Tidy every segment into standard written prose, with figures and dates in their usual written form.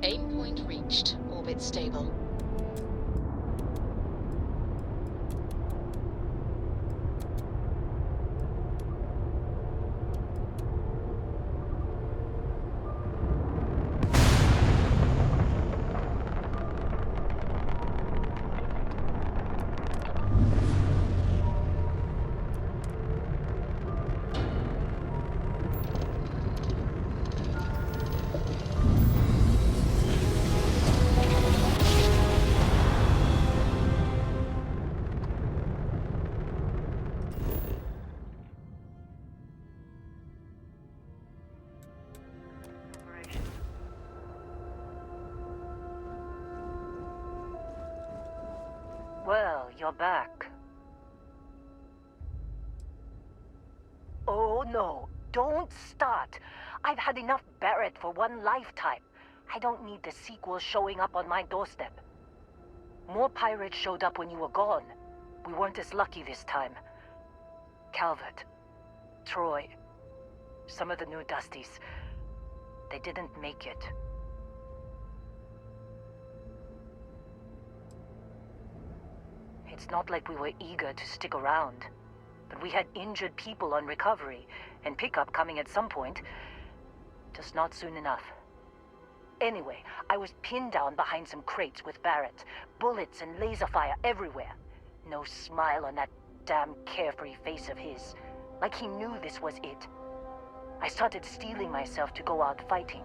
Aim point reached. Orbit stable. Well, you're back. Oh no, don't start. I've had enough Barrett for one lifetime. I don't need the sequel showing up on my doorstep. More pirates showed up when you were gone. We weren't as lucky this time. Calvert, Troy, some of the new Dusties, they didn't make it. It's not like we were eager to stick around, but we had injured people on recovery, and pickup coming at some point. Just not soon enough. Anyway, I was pinned down behind some crates with Barrett. Bullets and laser fire everywhere. No smile on that damn carefree face of his. Like he knew this was it. I started steeling myself to go out fighting.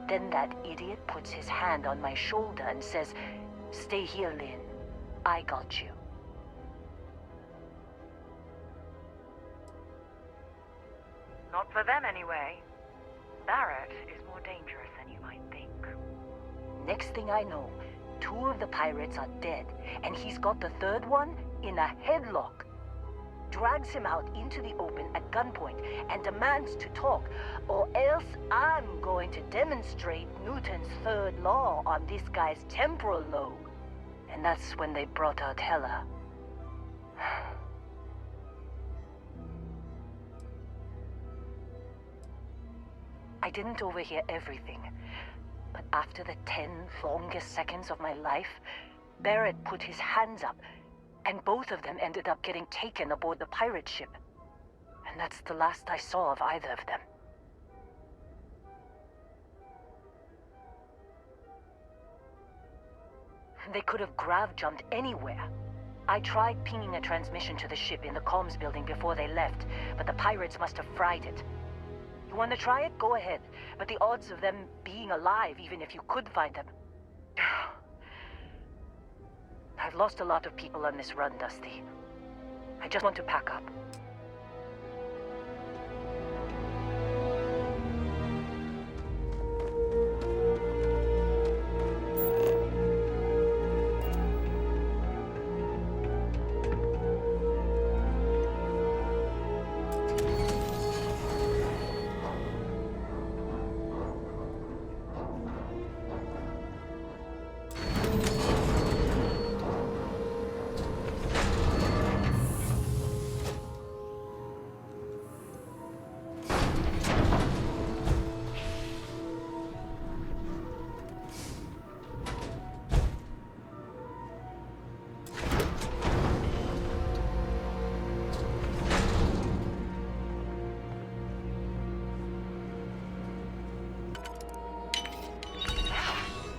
Then that idiot puts his hand on my shoulder and says, "Stay here, Lynn. I got you." Not for them, anyway. Barrett is more dangerous than you might think. Next thing I know, 2 of the pirates are dead, and he's got the 3rd one in a headlock. Drags him out into the open at gunpoint and demands to talk, or else I'm going to demonstrate Newton's 3rd law on this guy's temporal lobe. And that's when they brought out Hella. I didn't overhear everything, but after the 10 longest seconds of my life, Barrett put his hands up, and both of them ended up getting taken aboard the pirate ship. And that's the last I saw of either of them. They could have grav-jumped anywhere. I tried pinging a transmission to the ship in the comms building before they left, but the pirates must have fried it. You want to try it? Go ahead. But the odds of them being alive, even if you could find them... I've lost a lot of people on this run, Dusty. I just want to pack up.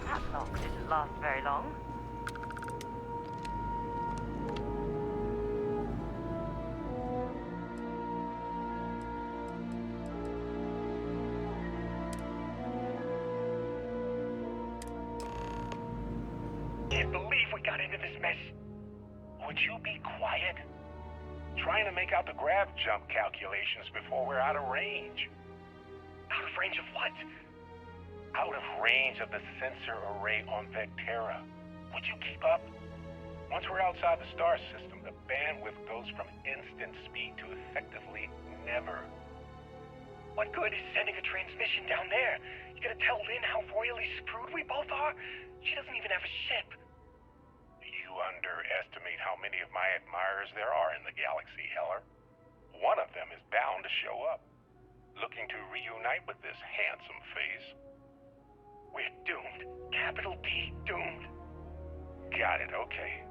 That lock didn't last very long. Can't believe we got into this mess. Would you be quiet? Trying to make out the grav jump calculations before we're out of range. Out of range of what? Out of range of the sensor array on Vectera. Would you keep up? Once we're outside the star system, the bandwidth goes from instant speed to effectively never. What good is sending a transmission down there? You gonna tell Lynn how royally screwed we both are? She doesn't even have a ship. You underestimate how many of my admirers there are in the galaxy, Heller. One of them is bound to show up, looking to reunite with this handsome face. We're doomed. Capital D, doomed. Got it, okay.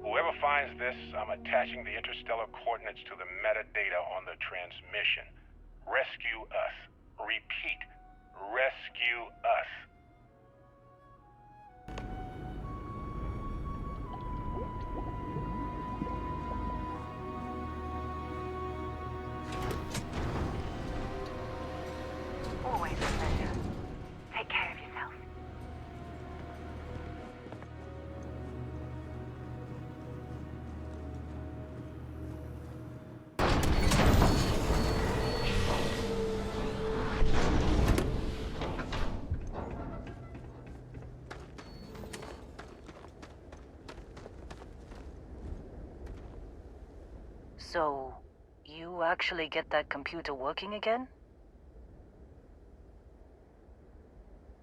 Whoever finds this, I'm attaching the interstellar coordinates to the metadata on the transmission. Rescue us. Repeat, rescue us. Always a pleasure. Take care of yourself. So, you actually get that computer working again?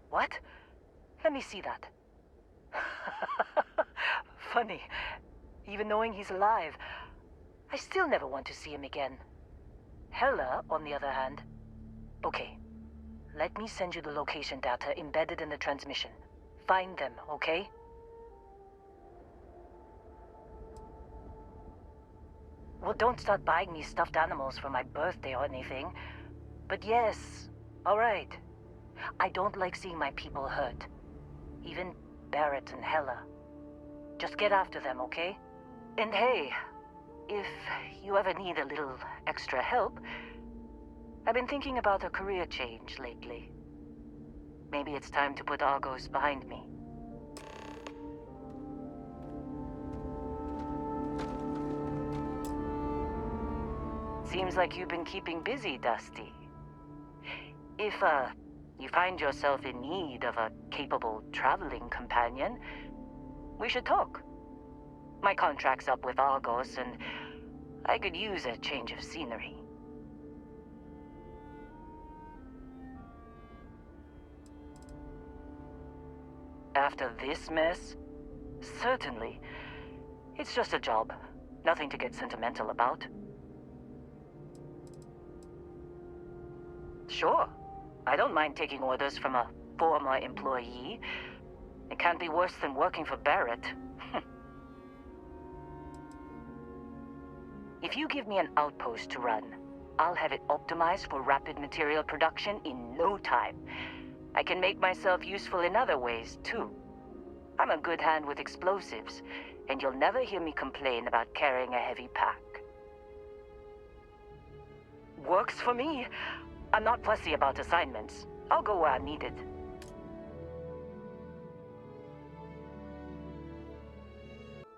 What? Let me see that. Funny. Even knowing he's alive, I still never want to see him again. Hella, on the other hand. Okay. Let me send you the location data embedded in the transmission. Find them, okay? Well, don't start buying me stuffed animals for my birthday or anything. But yes, alright. I don't like seeing my people hurt. Even Barrett and Hella. Just get after them, okay? And hey, if you ever need a little extra help, I've been thinking about a career change lately. Maybe it's time to put Argos behind me. Seems like you've been keeping busy, Dusty. If, you find yourself in need of a capable traveling companion, we should talk. My contract's up with Argos, and I could use a change of scenery. After this mess? Certainly. It's just a job. Nothing to get sentimental about. Sure. I don't mind taking orders from a former employee. It can't be worse than working for Barrett. If you give me an outpost to run, I'll have it optimized for rapid material production in no time. I can make myself useful in other ways, too. I'm a good hand with explosives, and you'll never hear me complain about carrying a heavy pack. Works for me. I'm not fussy about assignments. I'll go where I'm needed.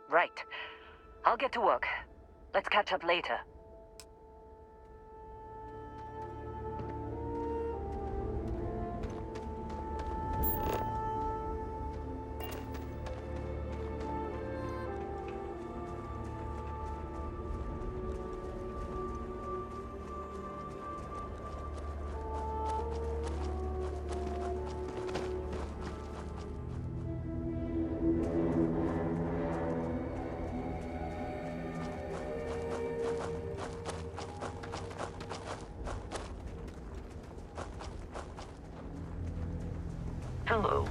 Right. I'll get to work. Let's catch up later. Hello.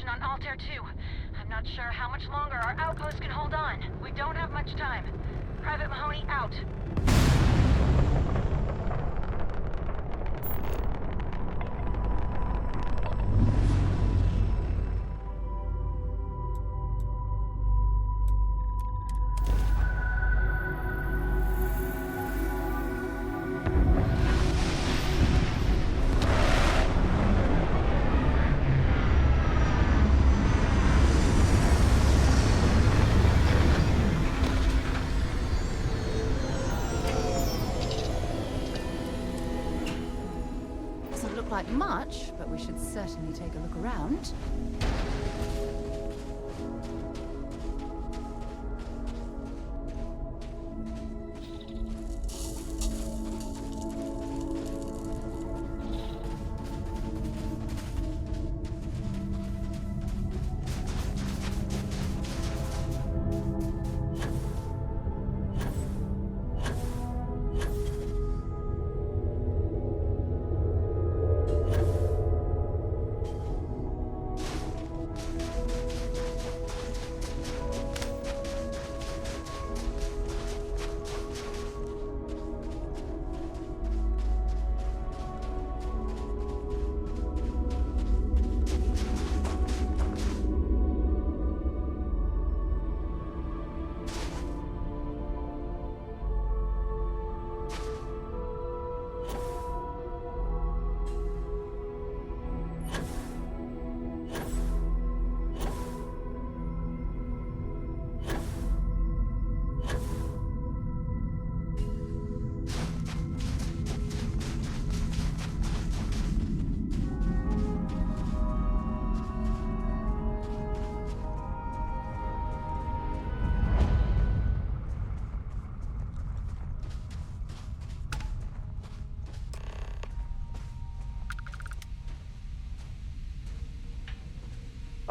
constellation on Altair 2. I'm not sure how much longer our outpost can hold on. We don't have much time. Private Mahoney out. Doesn't look like much, but we should certainly take a look around.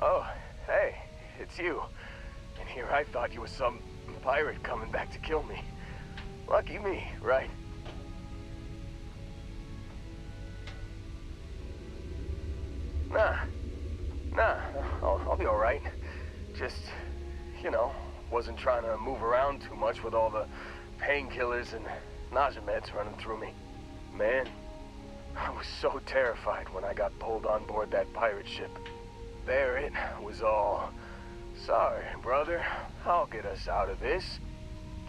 Oh, hey, it's you. And here I thought you were some pirate coming back to kill me. Lucky me, right? Nah, I'll be alright. Just, wasn't trying to move around too much with all the painkillers and nausea meds running through me. Man, I was so terrified when I got pulled on board that pirate ship. There it was all. Sorry, brother. I'll get us out of this.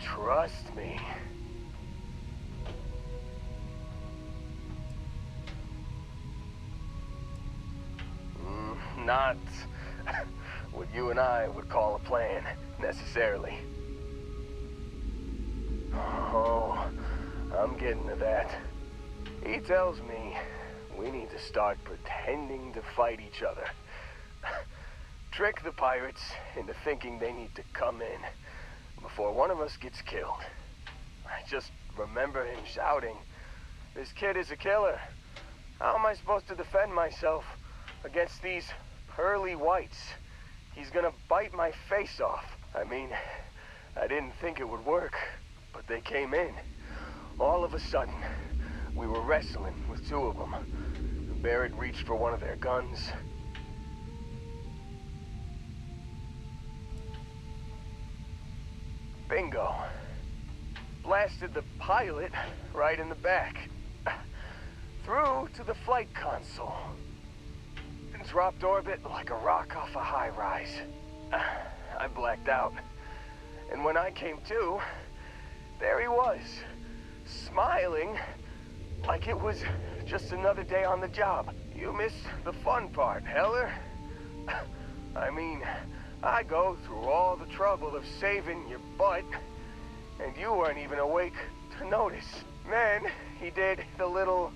Trust me. Not what you and I would call a plan, necessarily. Oh, I'm getting to that. He tells me we need to start pretending to fight each other. Trick the pirates into thinking they need to come in before one of us gets killed. I just remember him shouting, "This kid is a killer. How am I supposed to defend myself against these pearly whites? He's gonna bite my face off." I mean, I didn't think it would work, but they came in. All of a sudden, we were wrestling with two of them. Barrett reached for one of their guns. Bingo. Blasted the pilot right in the back. Through to the flight console. And dropped orbit like a rock off a high-rise. I blacked out. And when I came to, there he was, smiling like it was just another day on the job. You missed the fun part, Heller. I mean, I go through all the trouble of saving your butt, and you weren't even awake to notice. Then he did the little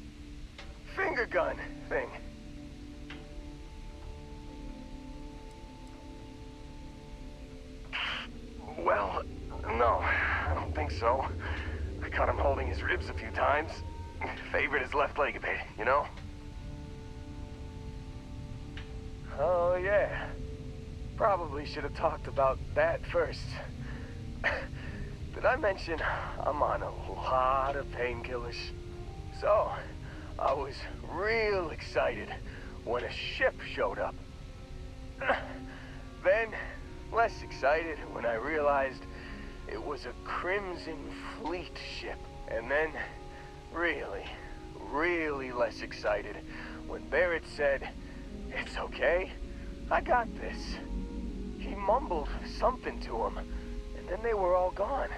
finger gun thing. Well, no, I don't think so. I caught him holding his ribs a few times. Favored his left leg a bit, you know? Oh, yeah. Probably should have talked about that first. Did I mention I'm on a lot of painkillers? So, I was real excited when a ship showed up. Then, less excited when I realized it was a Crimson Fleet ship. And then, really less excited when Barrett said, "It's okay, I got this." He mumbled something to him, and then they were all gone.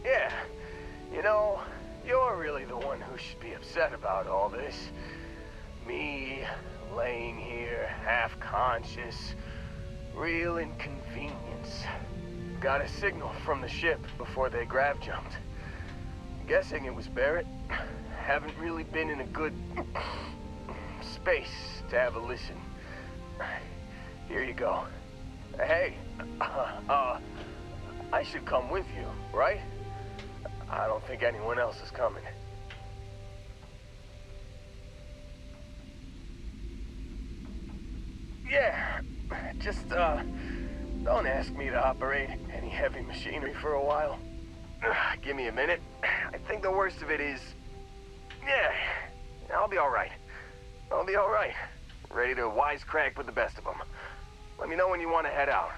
Yeah, you know, you're really the one who should be upset about all this. Me, laying here, half-conscious, real inconvenience. Got a signal from the ship before they grav jumped. Guessing it was Barrett. Haven't really been in a good space to have a listen. Here you go. Hey, I should come with you, right? I don't think anyone else is coming. Yeah, just, don't ask me to operate any heavy machinery for a while. Give me a minute. I think the worst of it is... Yeah, I'll be alright. I'll be alright. Ready to wisecrack with the best of them. Let me know when you want to head out.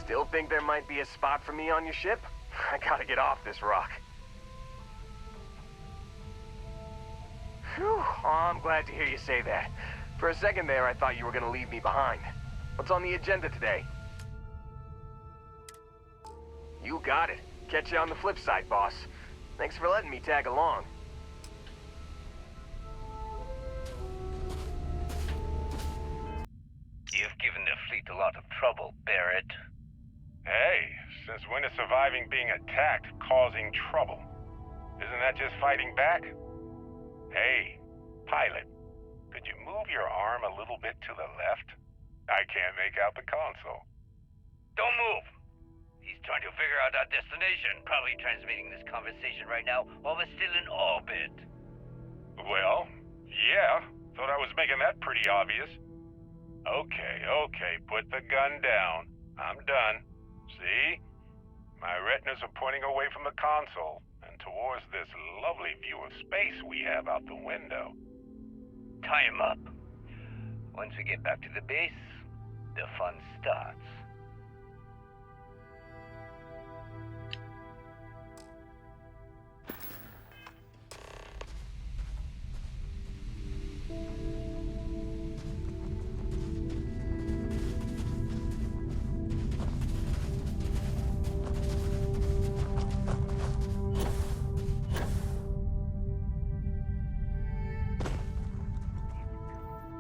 Still think there might be a spot for me on your ship? I gotta get off this rock. Whew, oh, I'm glad to hear you say that. For a second there, I thought you were gonna leave me behind. What's on the agenda today? You got it. Catch you on the flip side, boss. Thanks for letting me tag along. You've given the fleet a lot of trouble, Barrett. Hey, since when is surviving being attacked causing trouble? Isn't that just fighting back? Hey, pilot, could you move your arm a little bit to the left? I can't make out the console. Don't move! He's trying to figure out our destination. Probably transmitting this conversation right now while we're still in orbit. Well, yeah. Thought I was making that pretty obvious. Okay, put the gun down. I'm done. See? My retinas are pointing away from the console and towards this lovely view of space we have out the window. Tie him up. Once we get back to the base, the fun starts.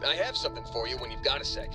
I have something for you when you've got a sec.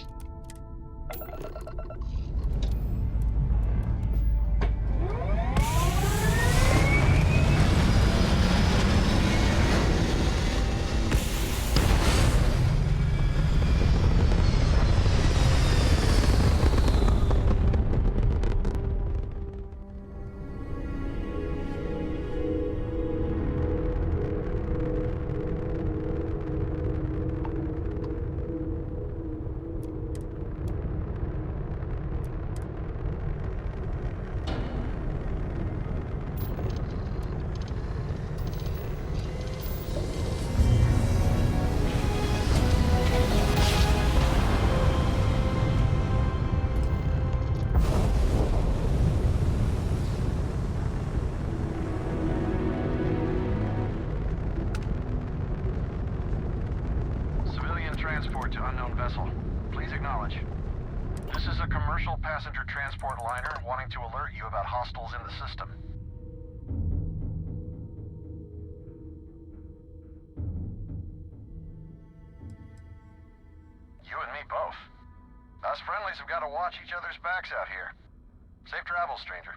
Transport to unknown vessel. Please acknowledge. This is a commercial passenger transport liner wanting to alert you about hostiles in the system. You and me both. Us friendlies have got to watch each other's backs out here. Safe travels, stranger.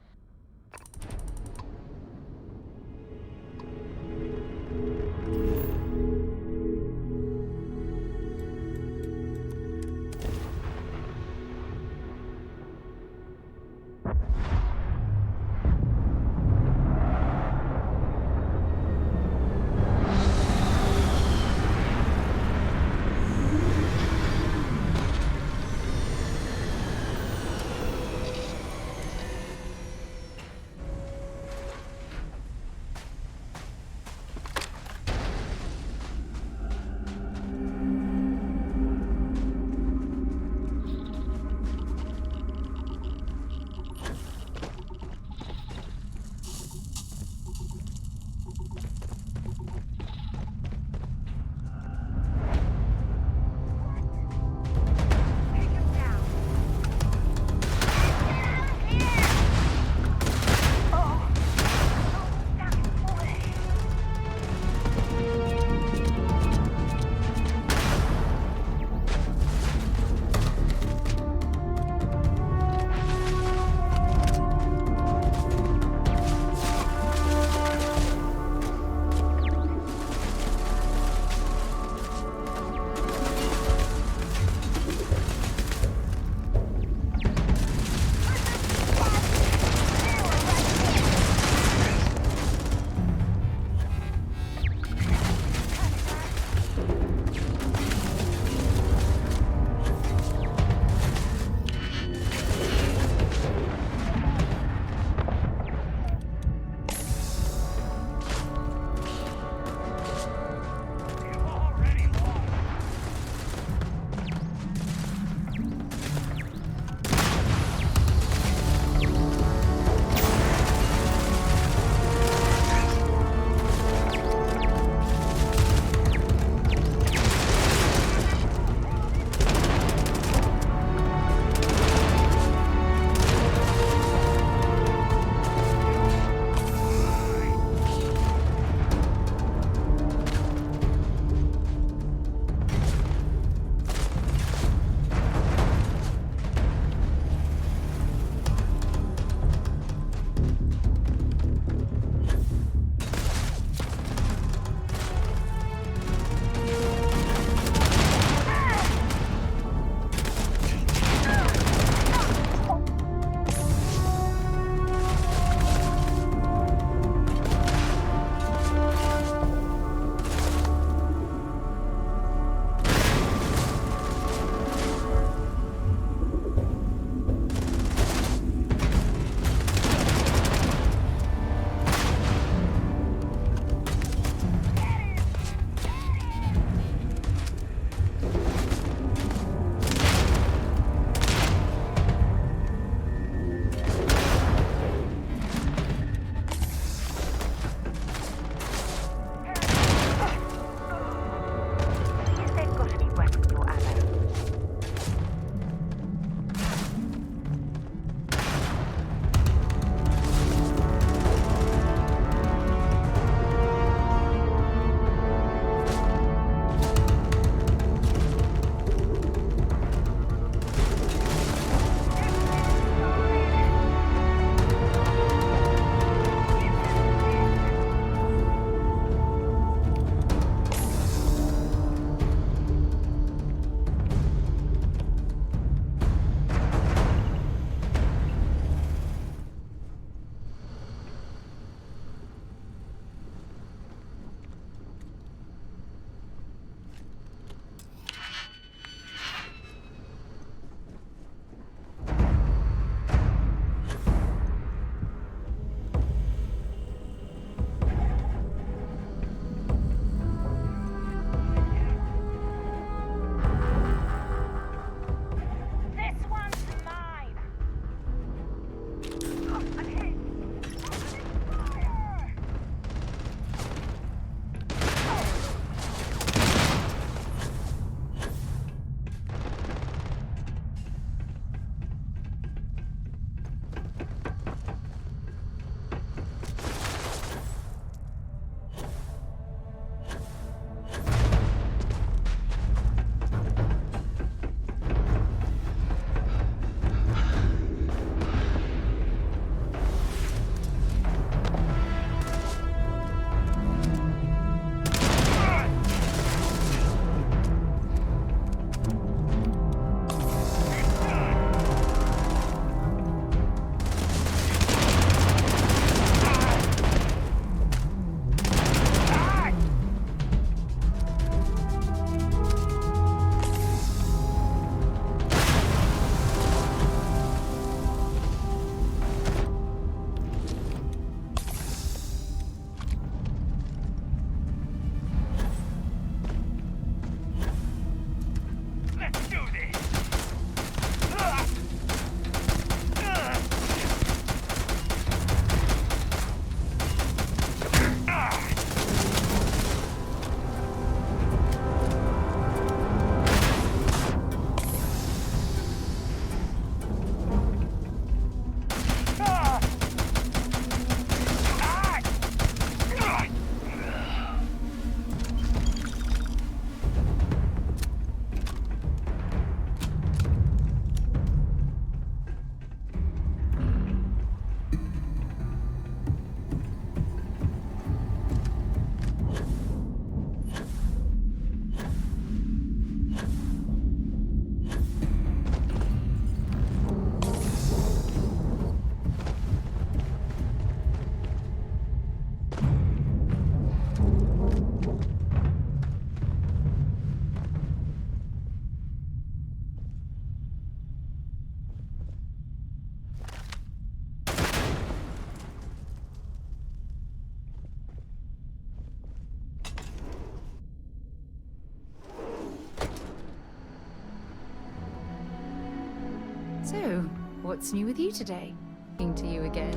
So, what's new with you today? Talking to you again.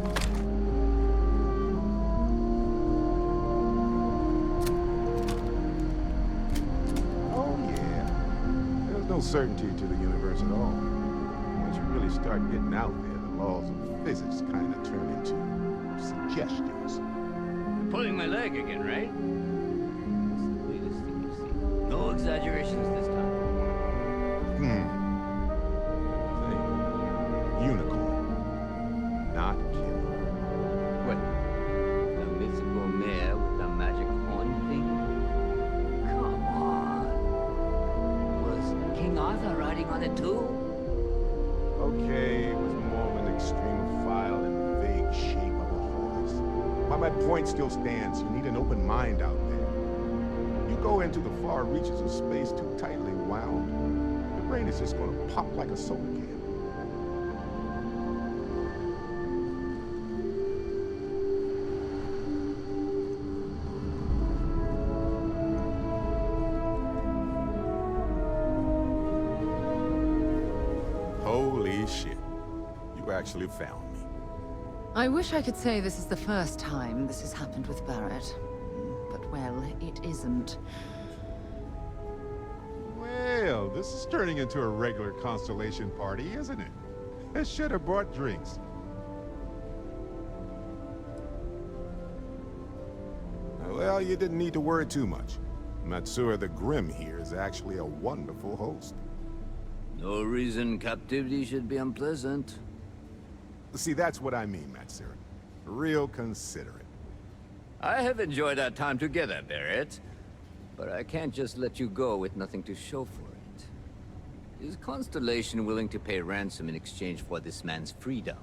Oh, yeah. There's no certainty to the universe at all. Once you really start getting out there, the laws of physics kind of turn into suggestions. You're pulling my leg again, right? It's the latest thing you see. No exaggerations this time. Say, unicorn, not killer. What? The mythical mare with the magic horn thing? Come on. Was King Arthur riding on it too? Okay, it was more of an extremophile and vague shape of a horse. But my point still stands. You need an open mind out there. You go into the far reaches of space too tightly wound, your brain is just going to pop like a soda can. Holy shit. You actually found me. I wish I could say this is the first time this has happened with Barrett. But, well, it isn't. Well, this is turning into a regular constellation party, isn't it? I should have brought drinks. Well, you didn't need to worry too much. Matsura the Grim here is actually a wonderful host. No reason captivity should be unpleasant. See, that's what I mean, Matsura. Real considerate. I have enjoyed our time together, Barrett. But I can't just let you go with nothing to show for it. Is Constellation willing to pay ransom in exchange for this man's freedom?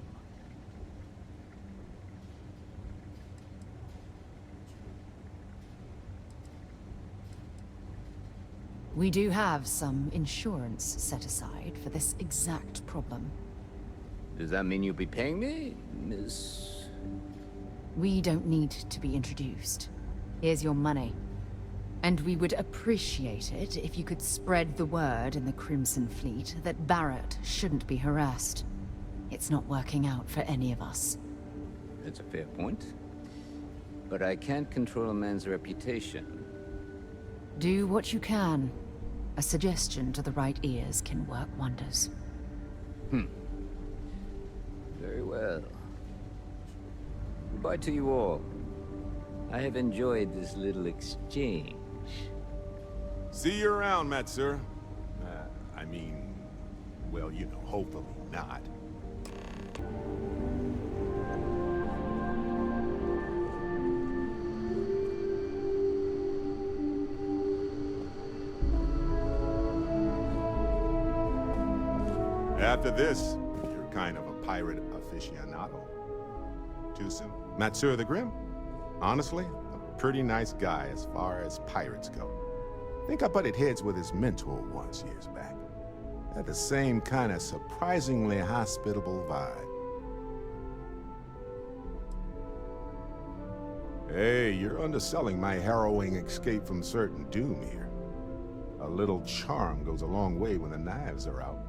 We do have some insurance set aside for this exact problem. Does that mean you'll be paying me, Miss... We don't need to be introduced. Here's your money. And we would appreciate it if you could spread the word in the Crimson Fleet that Barrett shouldn't be harassed. It's not working out for any of us. That's a fair point. But I can't control a man's reputation. Do what you can. A suggestion to the right ears can work wonders. Very well. Goodbye to you all. I have enjoyed this little exchange. See you around, Matsura. I mean, well, you know, hopefully not. After this, you're kind of a pirate aficionado. Too soon? Matsura the Grim? Honestly, a pretty nice guy as far as pirates go. Think I butted heads with his mentor once years back. Had the same kind of surprisingly hospitable vibe. Hey, you're underselling my harrowing escape from certain doom here. A little charm goes a long way when the knives are out.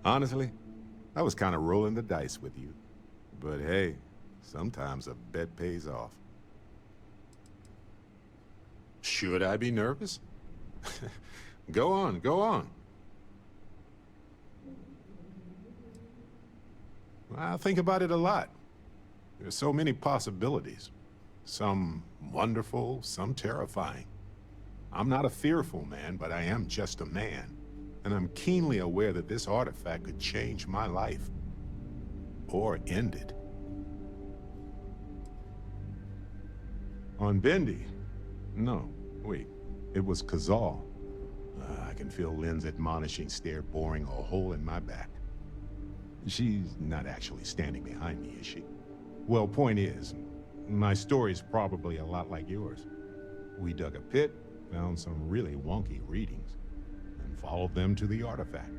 Honestly, I was kind of rolling the dice with you. But hey, sometimes a bet pays off. Should I be nervous? Go on, go on. I think about it a lot. There's so many possibilities. Some wonderful, some terrifying. I'm not a fearful man, but I am just a man. And I'm keenly aware that this artifact could change my life. Or end it. On Bendy? No, wait. It was Kazal. I can feel Lynn's admonishing stare boring a hole in my back. She's not actually standing behind me, is she? Well, point is, my story's probably a lot like yours. We dug a pit, found some really wonky readings, and followed them to the artifact.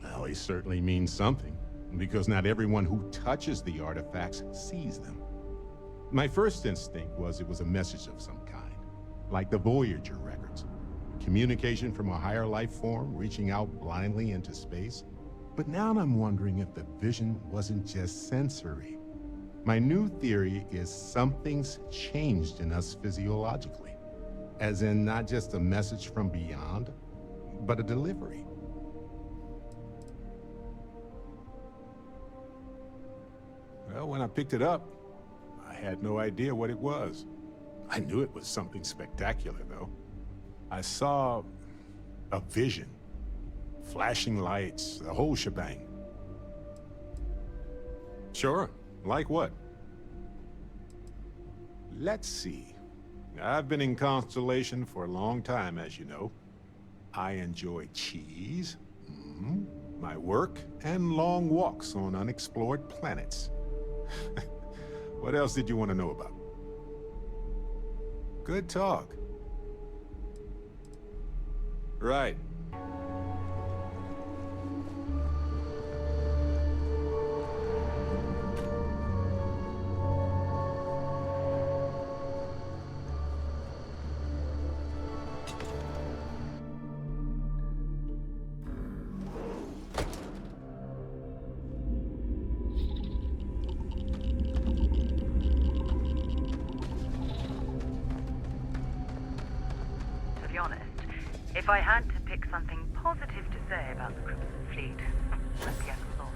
Well, it certainly means something, because not everyone who touches the artifacts sees them. My first instinct was it was a message of some kind, like the Voyager records. Communication from a higher life form reaching out blindly into space. But now I'm wondering if the vision wasn't just sensory. My new theory is something's changed in us physiologically. As in not just a message from beyond, but a delivery. Well, when I picked it up, I had no idea what it was. I knew it was something spectacular, though. I saw a vision. Flashing lights, the whole shebang. Sure, like what? Let's see. I've been in Constellation for a long time, as you know. I enjoy cheese, my work, and long walks on unexplored planets. What else did you want to know about? Good talk. Right. To be honest, if I had to pick something positive to say about the Crimson Fleet, I'd be at a loss.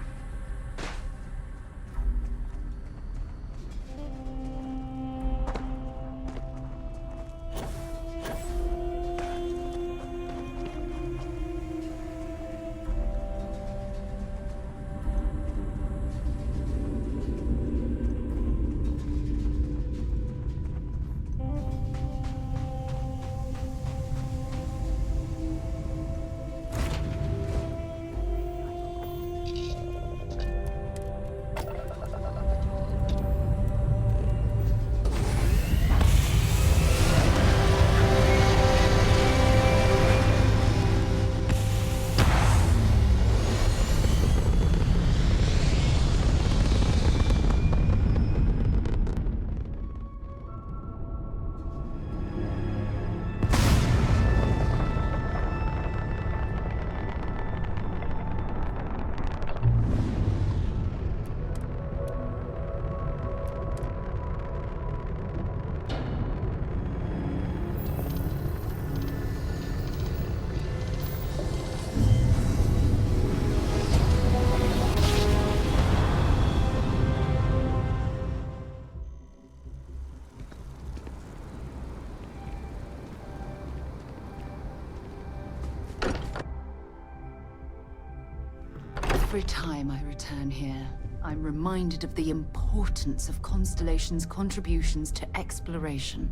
Every time I return here, I'm reminded of the importance of Constellation's contributions to exploration.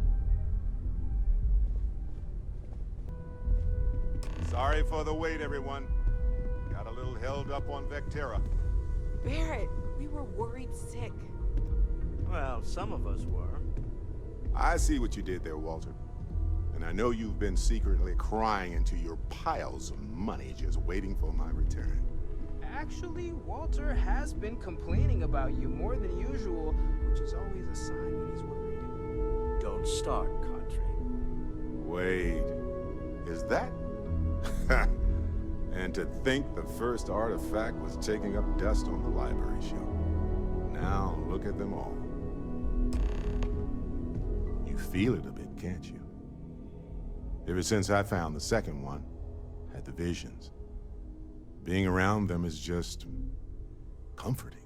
Sorry for the wait, everyone. Got a little held up on Vectera. Barrett, we were worried sick. Well, some of us were. I see what you did there, Walter. And I know you've been secretly crying into your piles of money just waiting for my return. Actually, Walter has been complaining about you more than usual, which is always a sign when he's worried. Don't start, Country. Wait, is that? And to think the first artifact was taking up dust on the library shelf. Now look at them all. You feel it a bit, can't you? Ever since I found the second one, had the visions. Being around them is just comforting.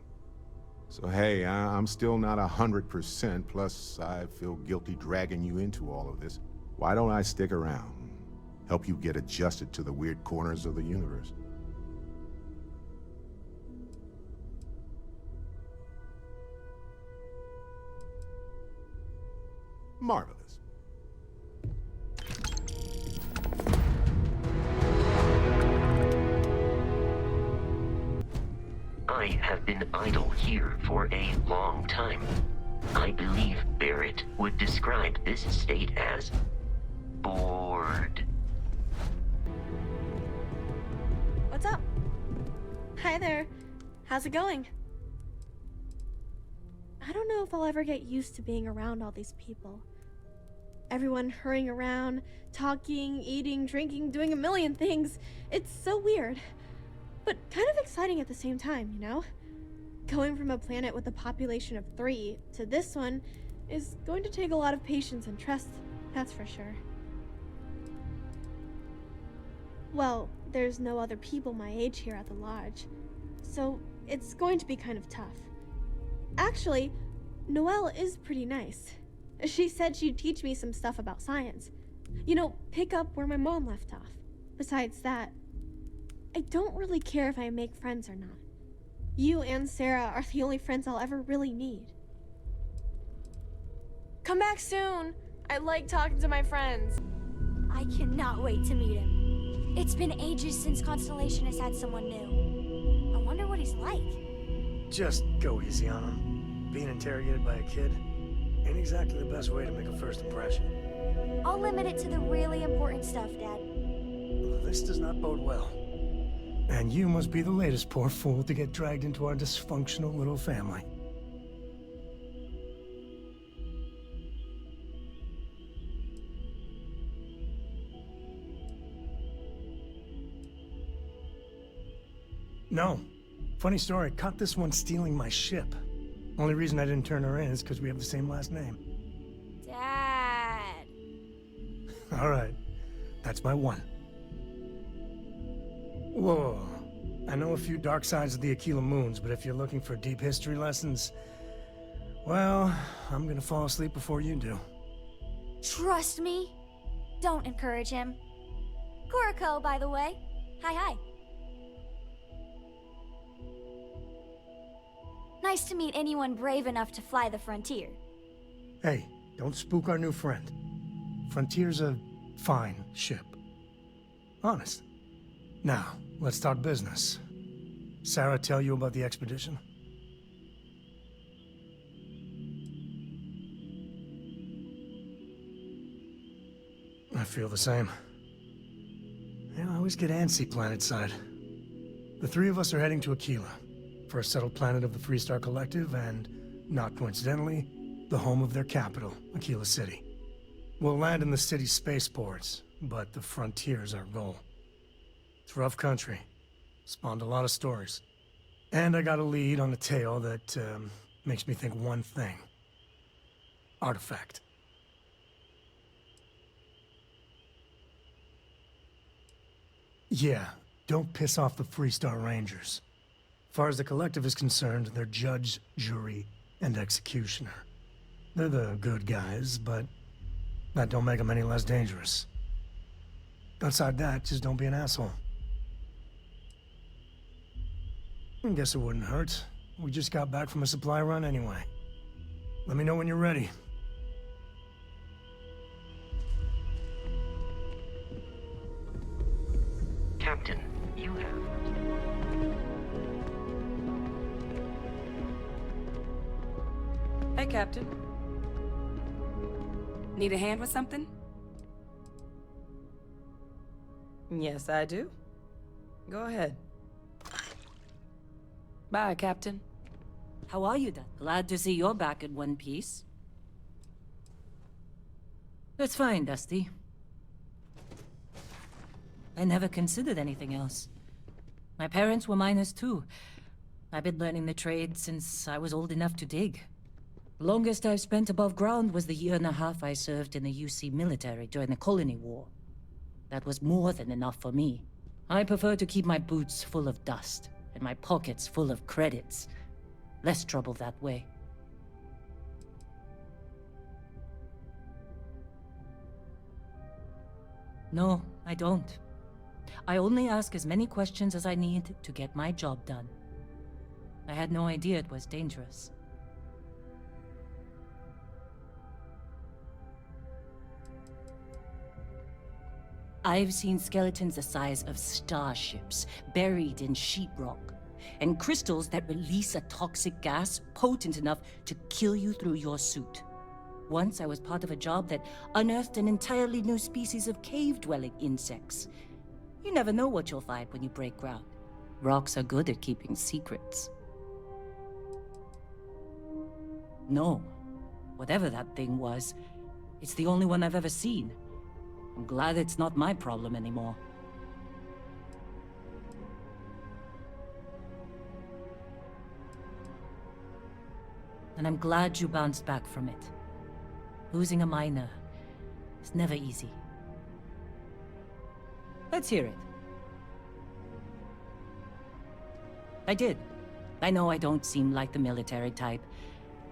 So hey, I'm still not 100%, plus I feel guilty dragging you into all of this. Why don't I stick around? Help you get adjusted to the weird corners of the universe. Marvelous. I have been idle here for a long time. I believe Barrett would describe this state as bored. What's up? Hi there. How's it going? I don't know if I'll ever get used to being around all these people. Everyone hurrying around, talking, eating, drinking, doing a million things. It's so weird, but kind of exciting at the same time, you know? Going from a planet with a population of 3 to this one is going to take a lot of patience and trust, that's for sure. Well, there's no other people my age here at the lodge, so it's going to be kind of tough. Actually, Noelle is pretty nice. She said she'd teach me some stuff about science. You know, pick up where my mom left off. Besides that, I don't really care if I make friends or not. You and Sarah are the only friends I'll ever really need. Come back soon! I like talking to my friends. I cannot wait to meet him. It's been ages since Constellation has had someone new. I wonder what he's like. Just go easy on him. Being interrogated by a kid ain't exactly the best way to make a first impression. I'll limit it to the really important stuff, Dad. This does not bode well. And you must be the latest poor fool to get dragged into our dysfunctional little family. No. Funny story, caught this one stealing my ship. Only reason I didn't turn her in is because we have the same last name. Dad. Alright. That's my one. Whoa. I know a few dark sides of the Aquila Moons, but if you're looking for deep history lessons, well, I'm gonna fall asleep before you do. Trust me. Don't encourage him. Kuriko, by the way. Hi. Nice to meet anyone brave enough to fly the frontier. Hey, don't spook our new friend. Frontier's a fine ship. Honest. Now, let's talk business. Sarah tell you about the expedition? I feel the same. I always get antsy planetside. The 3 of us are heading to Aquila, for a settled planet of the Freestar Collective and, not coincidentally, the home of their capital, Aquila City. We'll land in the city's spaceports, but the frontier's our goal. It's rough country. Spawned a lot of stories. And I got a lead on a tale that makes me think one thing. Artifact. Yeah, don't piss off the Freestar Rangers. As far as the Collective is concerned, they're judge, jury, and executioner. They're the good guys, but that don't make them any less dangerous. Outside that, just don't be an asshole. I guess it wouldn't hurt. We just got back from a supply run anyway. Let me know when you're ready. Captain, you have... Hey, Captain. Need a hand with something? Yes, I do. Go ahead. Bye, Captain. How are you, then? Glad to see you're back in one piece. That's fine, Dusty. I never considered anything else. My parents were miners too. I've been learning the trade since I was old enough to dig. Longest I've spent above ground was the 1.5 years I served in the UC military during the Colony War. That was more than enough for me. I prefer to keep my boots full of dust and my pockets full of credits. Less trouble that way. No, I don't. I only ask as many questions as I need to get my job done. I had no idea it was dangerous. I've seen skeletons the size of starships buried in sheetrock, and crystals that release a toxic gas potent enough to kill you through your suit. Once I was part of a job that unearthed an entirely new species of cave-dwelling insects. You never know what you'll find when you break ground. Rocks are good at keeping secrets. No, whatever that thing was, It's the only one I've ever seen. I'm glad it's not my problem anymore. And I'm glad you bounced back from it. Losing a miner is never easy. Let's hear it. I did. I know I don't seem like the military type.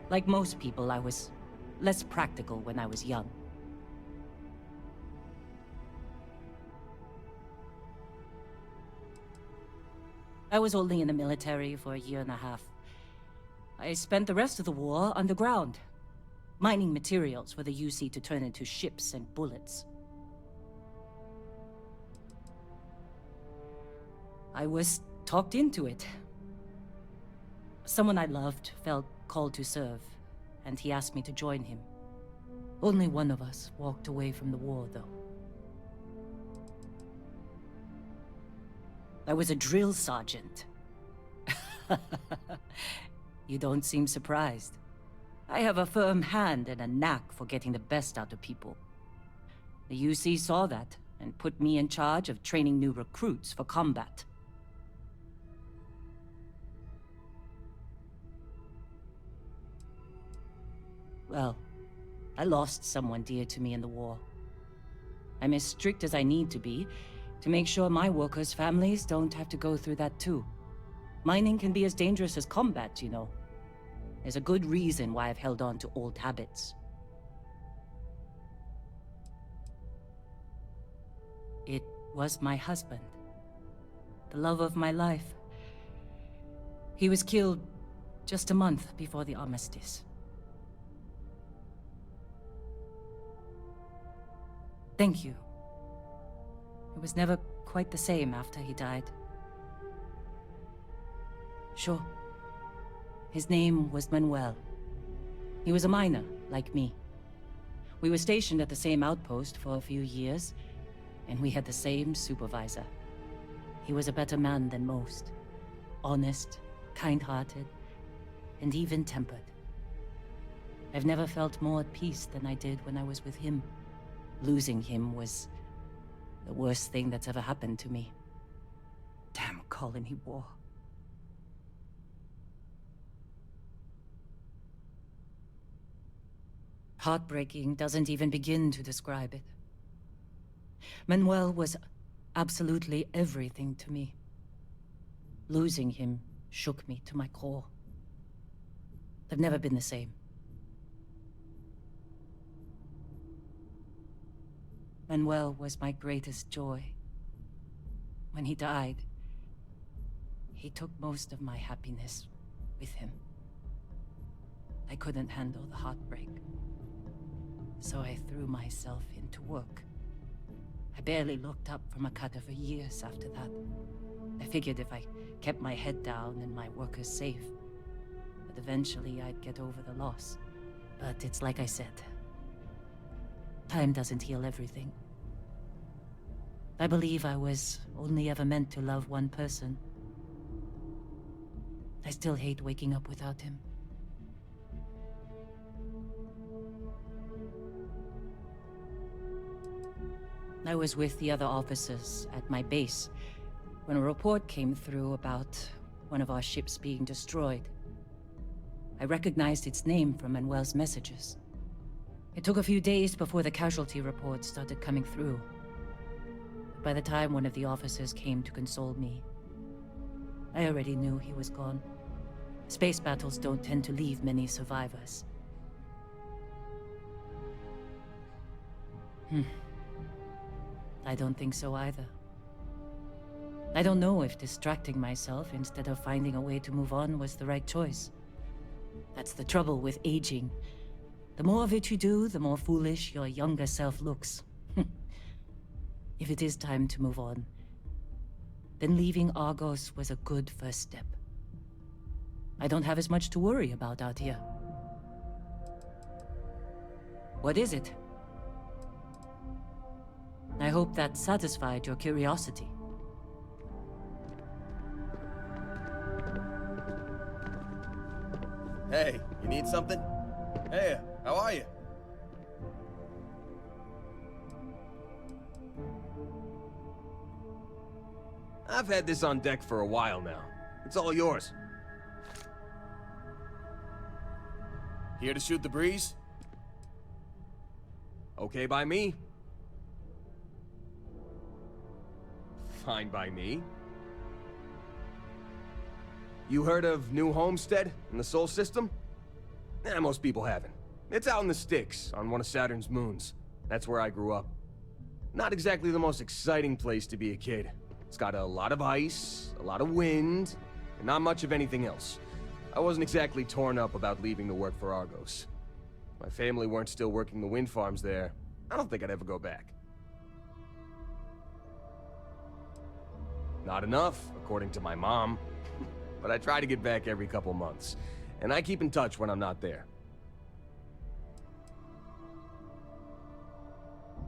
Like most people, I was less practical when I was young. I was only in the military for a year and a half. I spent the rest of the war underground, mining materials for the UC to turn into ships and bullets. I was talked into it. Someone I loved felt called to serve, and he asked me to join him. Only one of us walked away from the war, though. I was a drill sergeant. You don't seem surprised. I have a firm hand and a knack for getting the best out of people. The UC saw that and put me in charge of training new recruits for combat. Well, I lost someone dear to me in the war. I'm as strict as I need to be to make sure my workers' families don't have to go through that too. Mining can be as dangerous as combat, you know. There's a good reason why I've held on to old habits. It was my husband. The love of my life. He was killed just a month before the armistice. Thank you. It was never quite the same after he died. Sure. His name was Manuel. He was a miner, like me. We were stationed at the same outpost for a few years, and we had the same supervisor. He was a better man than most. Honest, kind-hearted, and even-tempered. I've never felt more at peace than I did when I was with him. Losing him was the worst thing that's ever happened to me. Damn colony war. Heartbreaking doesn't even begin to describe it. Manuel was absolutely everything to me. Losing him shook me to my core. I've never been the same. Manuel was my greatest joy. When he died, he took most of my happiness with him. I couldn't handle the heartbreak, so I threw myself into work. I barely looked up from a cutter for years after that. I figured if I kept my head down and my workers safe, that eventually I'd get over the loss. But it's like I said, time doesn't heal everything. I believe I was only ever meant to love one person. I still hate waking up without him. I was with the other officers at my base when a report came through about one of our ships being destroyed. I recognized its name from Manuel's messages. It took a few days before the casualty reports started coming through. By the time one of the officers came to console me, I already knew he was gone. Space battles don't tend to leave many survivors. I don't think so either. I don't know if distracting myself instead of finding a way to move on was the right choice. That's the trouble with aging. The more of it you do, the more foolish your younger self looks. If it is time to move on, then leaving Argos was a good first step. I don't have as much to worry about out here. What is it? I hope that satisfied your curiosity. Hey, you need something? Hey, how are you? I've had this on deck for a while now. It's all yours. Here to shoot the breeze? Okay by me. Fine by me. You heard of New Homestead in the Sol System? Most people haven't. It's out in the sticks, on one of Saturn's moons. That's where I grew up. Not exactly the most exciting place to be a kid. It's got a lot of ice, a lot of wind, and not much of anything else. I wasn't exactly torn up about leaving to work for Argos. If my family weren't still working the wind farms there, I don't think I'd ever go back. Not enough, according to my mom. But I try to get back every couple months, and I keep in touch when I'm not there.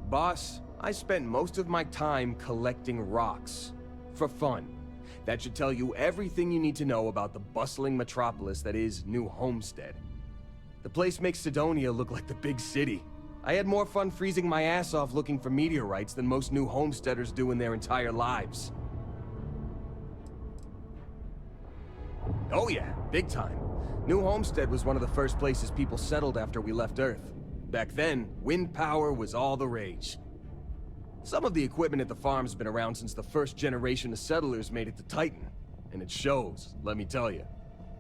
Boss, I spent most of my time collecting rocks. For fun. That should tell you everything you need to know about the bustling metropolis that is New Homestead. The place makes Sidonia look like the big city. I had more fun freezing my ass off looking for meteorites than most New Homesteaders do in their entire lives. Oh yeah, big time. New Homestead was one of the first places people settled after we left Earth. Back then, wind power was all the rage. Some of the equipment at the farm's been around since the first generation of settlers made it to Titan. And it shows, let me tell you.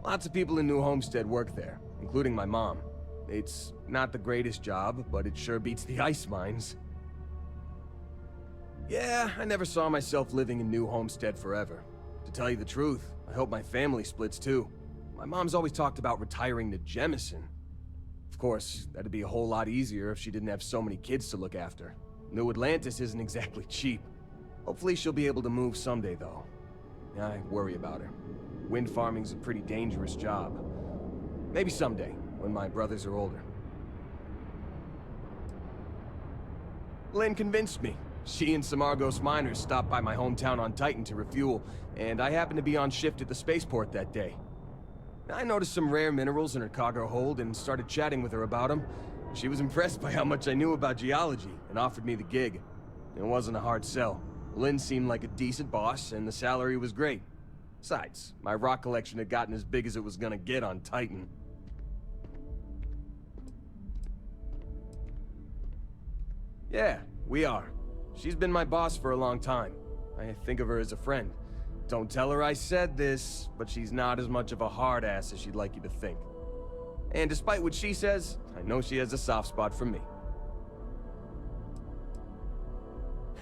Lots of people in New Homestead work there, including my mom. It's not the greatest job, but it sure beats the ice mines. Yeah, I never saw myself living in New Homestead forever. To tell you the truth, I hope my family splits too. My mom's always talked about retiring to Jemison. Of course, that'd be a whole lot easier if she didn't have so many kids to look after. New Atlantis isn't exactly cheap. Hopefully she'll be able to move someday, though. I worry about her. Wind farming's a pretty dangerous job. Maybe someday, when my brothers are older. Lynn convinced me. She and some Argos miners stopped by my hometown on Titan to refuel, and I happened to be on shift at the spaceport that day. I noticed some rare minerals in her cargo hold and started chatting with her about them. She was impressed by how much I knew about geology and offered me the gig. It wasn't a hard sell. Lynn seemed like a decent boss, and the salary was great. Besides, my rock collection had gotten as big as it was gonna get on Titan. Yeah, we are. She's been my boss for a long time. I think of her as a friend. Don't tell her I said this, but she's not as much of a hard ass as she'd like you to think. And despite what she says, I know she has a soft spot for me.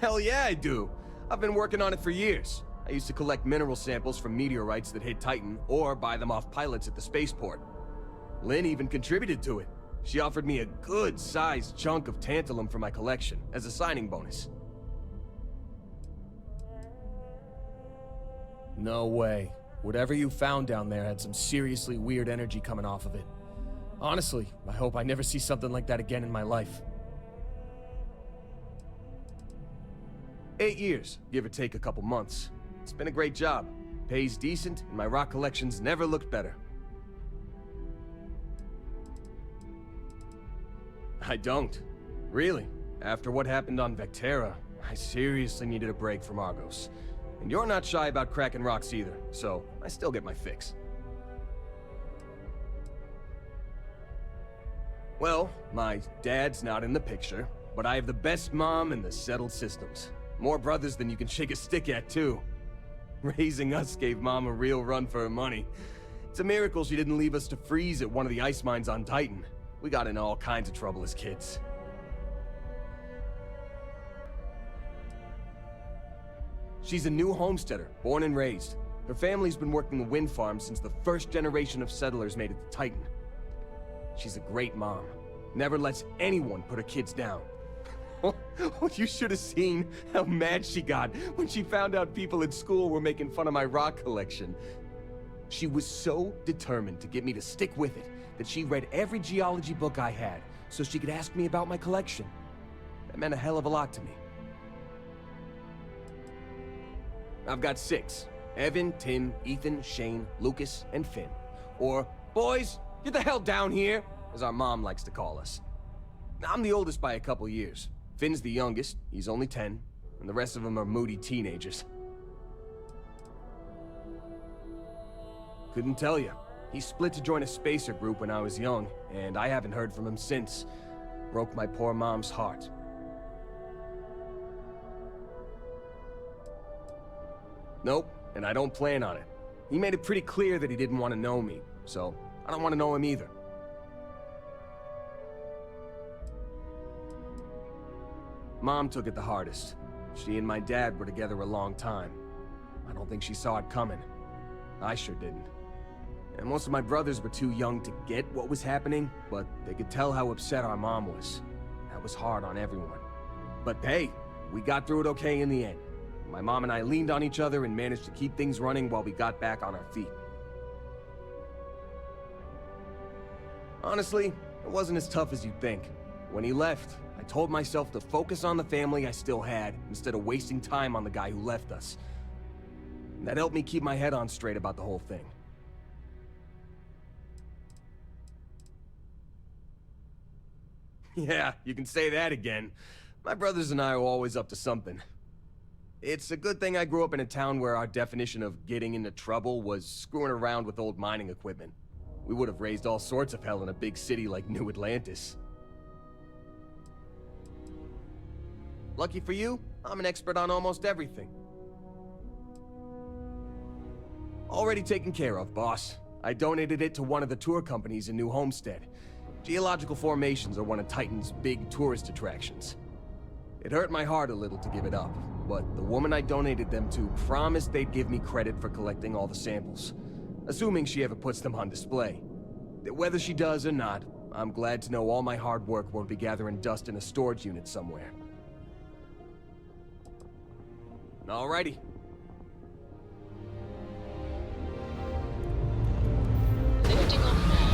Hell yeah, I do. I've been working on it for years. I used to collect mineral samples from meteorites that hit Titan, or buy them off pilots at the spaceport. Lynn even contributed to it. She offered me a good-sized chunk of tantalum for my collection, as a signing bonus. No way. Whatever you found down there had some seriously weird energy coming off of it. Honestly, I hope I never see something like that again in my life. 8 years, give or take a couple months. It's been a great job. Pays decent, and my rock collection's never looked better. I don't. Really. After what happened on Vectera, I seriously needed a break from Argos. And you're not shy about cracking rocks either, so I still get my fix. Well, my dad's not in the picture, but I have the best mom in the settled systems. More brothers than you can shake a stick at, too. Raising us gave Mom a real run for her money. It's a miracle she didn't leave us to freeze at one of the ice mines on Titan. We got into all kinds of trouble as kids. She's a New Homesteader, born and raised. Her family's been working the wind farm since the first generation of settlers made it to Titan. She's a great mom. Never lets anyone put her kids down. You should have seen how mad she got when she found out people at school were making fun of my rock collection. She was so determined to get me to stick with it that she read every geology book I had so she could ask me about my collection. That meant a hell of a lot to me. I've got 6. Evan, Tim, Ethan, Shane, Lucas, and Finn. Or, boys, get the hell down here, as our mom likes to call us. I'm the oldest by a couple years. Finn's the youngest, he's only 10, and the rest of them are moody teenagers. Couldn't tell you. He split to join a spacer group when I was young, and I haven't heard from him since. Broke my poor mom's heart. Nope, and I don't plan on it. He made it pretty clear that he didn't want to know me, so I don't want to know him either. Mom took it the hardest. She and my dad were together a long time. I don't think she saw it coming. I sure didn't. And most of my brothers were too young to get what was happening, but they could tell how upset our mom was. That was hard on everyone. But hey, we got through it okay in the end. My mom and I leaned on each other and managed to keep things running while we got back on our feet. Honestly, it wasn't as tough as you'd think. When he left, I told myself to focus on the family I still had, instead of wasting time on the guy who left us. And that helped me keep my head on straight about the whole thing. Yeah, you can say that again. My brothers and I were always up to something. It's a good thing I grew up in a town where our definition of getting into trouble was screwing around with old mining equipment. We would have raised all sorts of hell in a big city like New Atlantis. Lucky for you, I'm an expert on almost everything. Already taken care of, boss. I donated it to one of the tour companies in New Homestead. Geological formations are one of Titan's big tourist attractions. It hurt my heart a little to give it up, but the woman I donated them to promised they'd give me credit for collecting all the samples, assuming she ever puts them on display. Whether she does or not, I'm glad to know all my hard work won't be gathering dust in a storage unit somewhere. Alrighty. Lifting off now.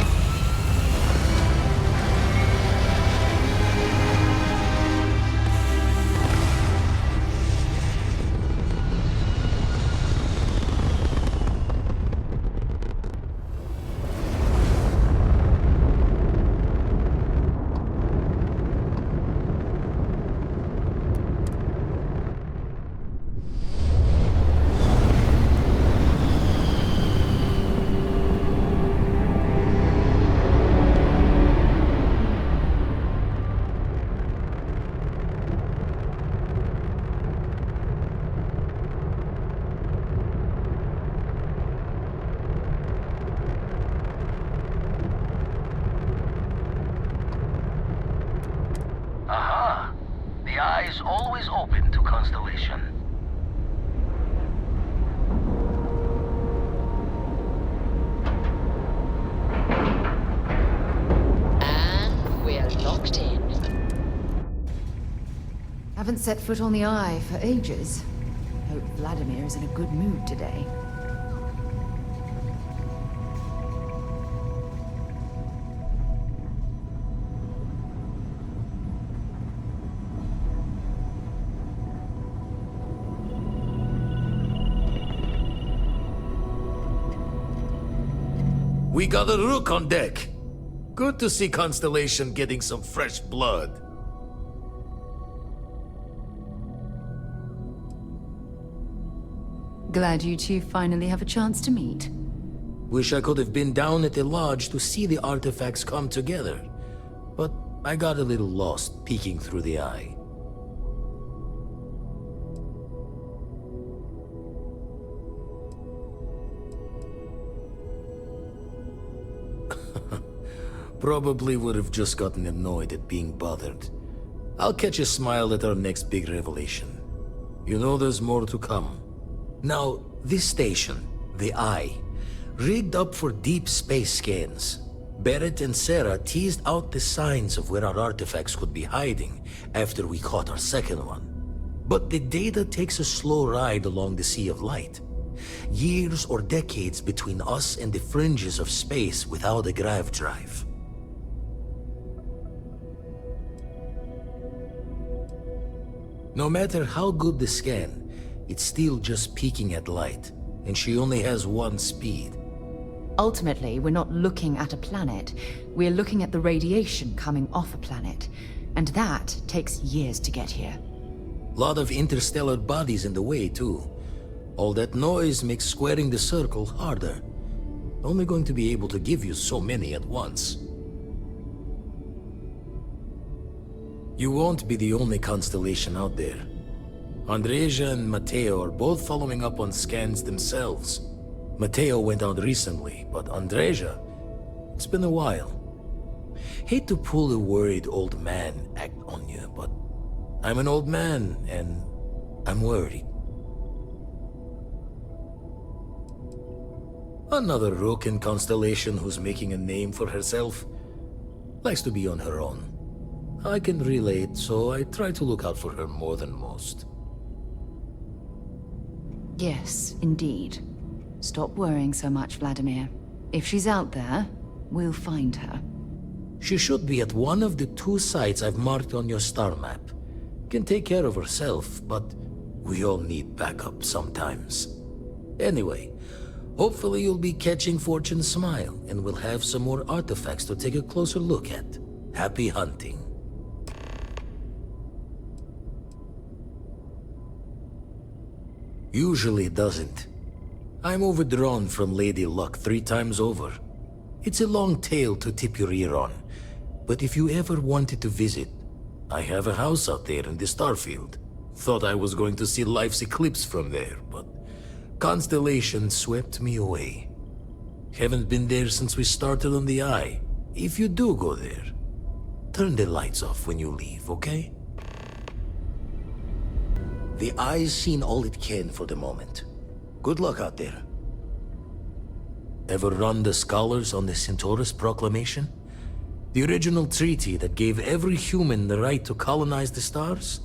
Aha! The eye is always open to constellation. And we're locked in. Haven't set foot on the Eye for ages. Hope Vladimir is in a good mood today. We got a rook on deck. Good to see Constellation getting some fresh blood. Glad you two finally have a chance to meet. Wish I could have been down at the lodge to see the artifacts come together. But I got a little lost peeking through the eye. Probably would have just gotten annoyed at being bothered. I'll catch a smile at our next big revelation. You know there's more to come. Now, this station, the Eye, rigged up for deep space scans. Barrett and Sarah teased out the signs of where our artifacts could be hiding after we caught our second one. But the data takes a slow ride along the Sea of Light. Years or decades between us and the fringes of space without a grav drive. No matter how good the scan, it's still just peeking at light, and she only has one speed. Ultimately, we're not looking at a planet. We're looking at the radiation coming off a planet. And that takes years to get here. Lot of interstellar bodies in the way, too. All that noise makes squaring the circle harder. Only going to be able to give you so many at once. You won't be the only constellation out there. Andreja and Matteo are both following up on scans themselves. Matteo went out recently, but Andreja, it's been a while. Hate to pull a worried old man act on you, but I'm an old man, and I'm worried. Another rook in Constellation who's making a name for herself. Likes to be on her own. I can relate, so I try to look out for her more than most. Yes, indeed. Stop worrying so much, Vladimir. If she's out there, we'll find her. She should be at one of the 2 sites I've marked on your star map. Can take care of herself, but we all need backup sometimes. Anyway, hopefully you'll be catching Fortune's smile, and we'll have some more artifacts to take a closer look at. Happy hunting. Usually doesn't. I'm overdrawn from Lady Luck 3 times over. It's a long tale to tip your ear on, but if you ever wanted to visit, I have a house out there in the Starfield. Thought I was going to see life's eclipse from there, but Constellation swept me away. Haven't been there since we started on the Eye. If you do go there, turn the lights off when you leave, okay? The Eye's seen all it can for the moment. Good luck out there. Ever run the scholars on the Centaurus Proclamation? The original treaty that gave every human the right to colonize the stars?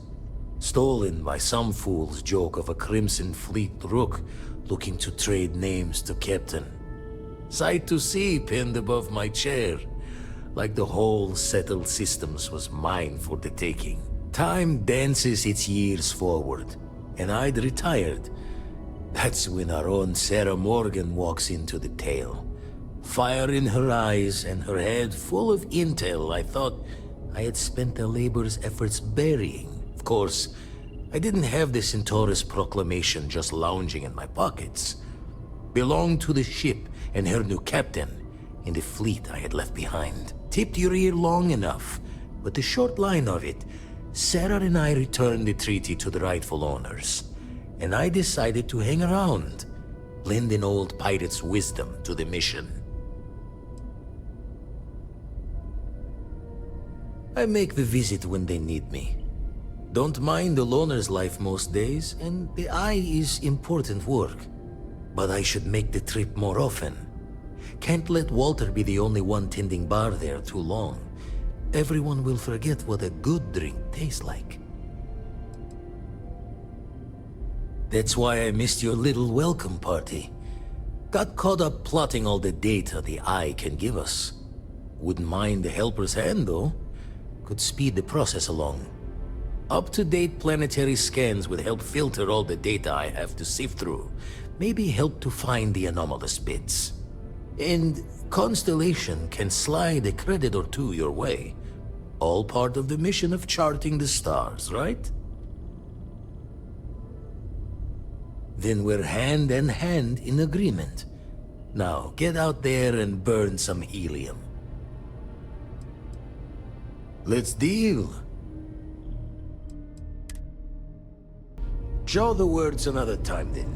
Stolen by some fool's joke of a Crimson Fleet rook looking to trade names to Captain. Sight to see pinned above my chair, like the whole settled systems was mine for the taking. Time dances its years forward, and I'd retired. That's when our own Sarah Morgan walks into the tale. Fire in her eyes and her head full of intel I thought I had spent a labor's efforts burying. Of course, I didn't have the Centaurus Proclamation just lounging in my pockets. Belonged to the ship and her new captain in the fleet I had left behind. Tipped your ear long enough, but the short line of it, Sarah and I returned the treaty to the rightful owners, and I decided to hang around, lend an old pirate's wisdom to the mission. I make the visit when they need me. Don't mind the loner's life most days, and the Eye is important work. But I should make the trip more often. Can't let Walter be the only one tending bar there too long. Everyone will forget what a good drink tastes like. That's why I missed your little welcome party. Got caught up plotting all the data the Eye can give us. Wouldn't mind a helper's hand, though. Could speed the process along. Up-to-date planetary scans would help filter all the data I have to sift through. Maybe help to find the anomalous bits. And Constellation can slide a credit or 2 your way. All part of the mission of charting the stars, right? Then we're hand in hand in agreement. Now, get out there and burn some helium. Let's deal. Jaw the words another time, then.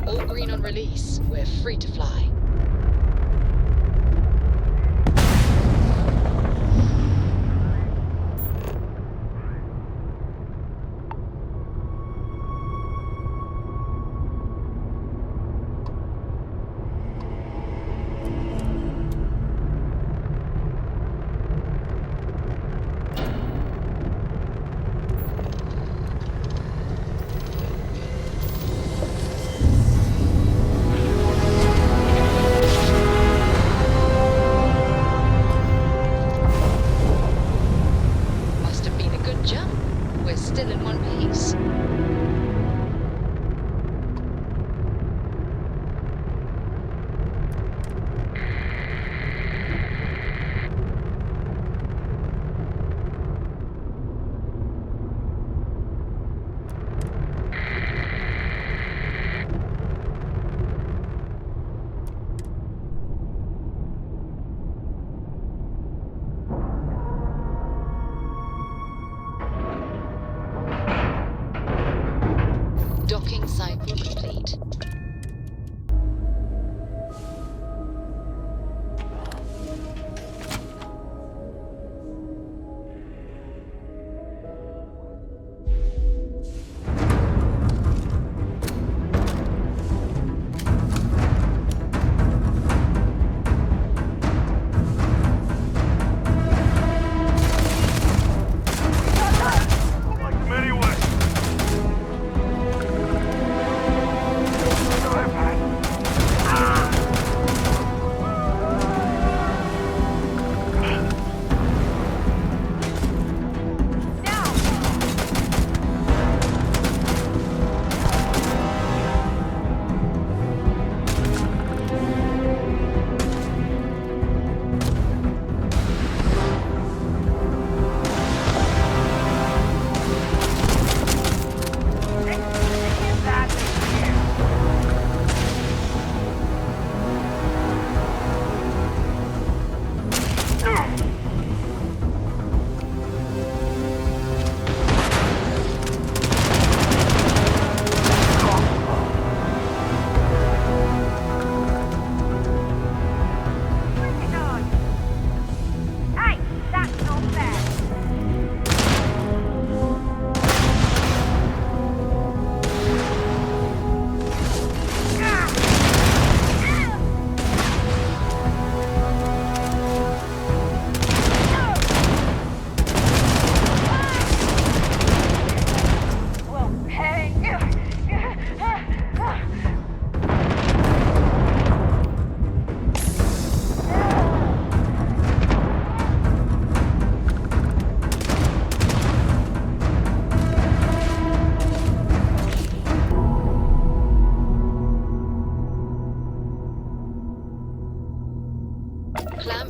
All green on release. We're free to fly.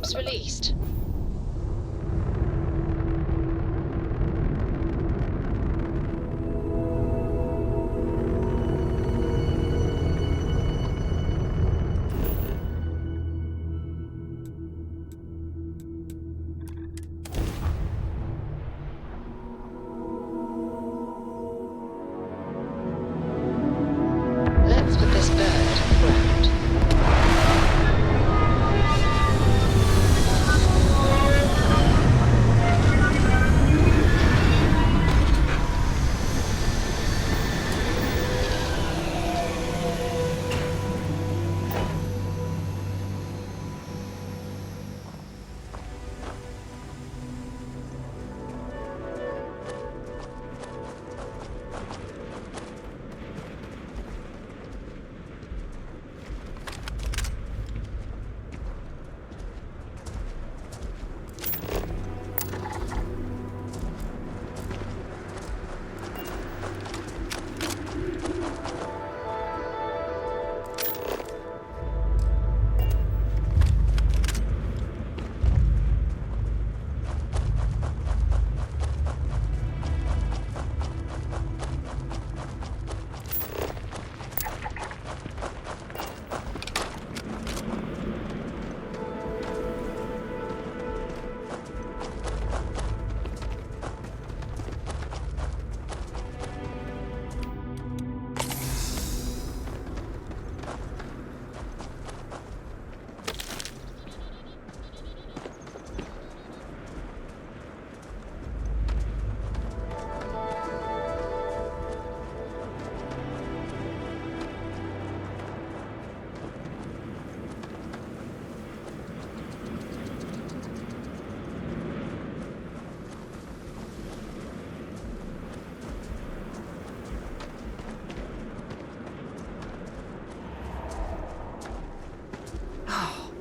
Ships released. Let's put this bird on the ground.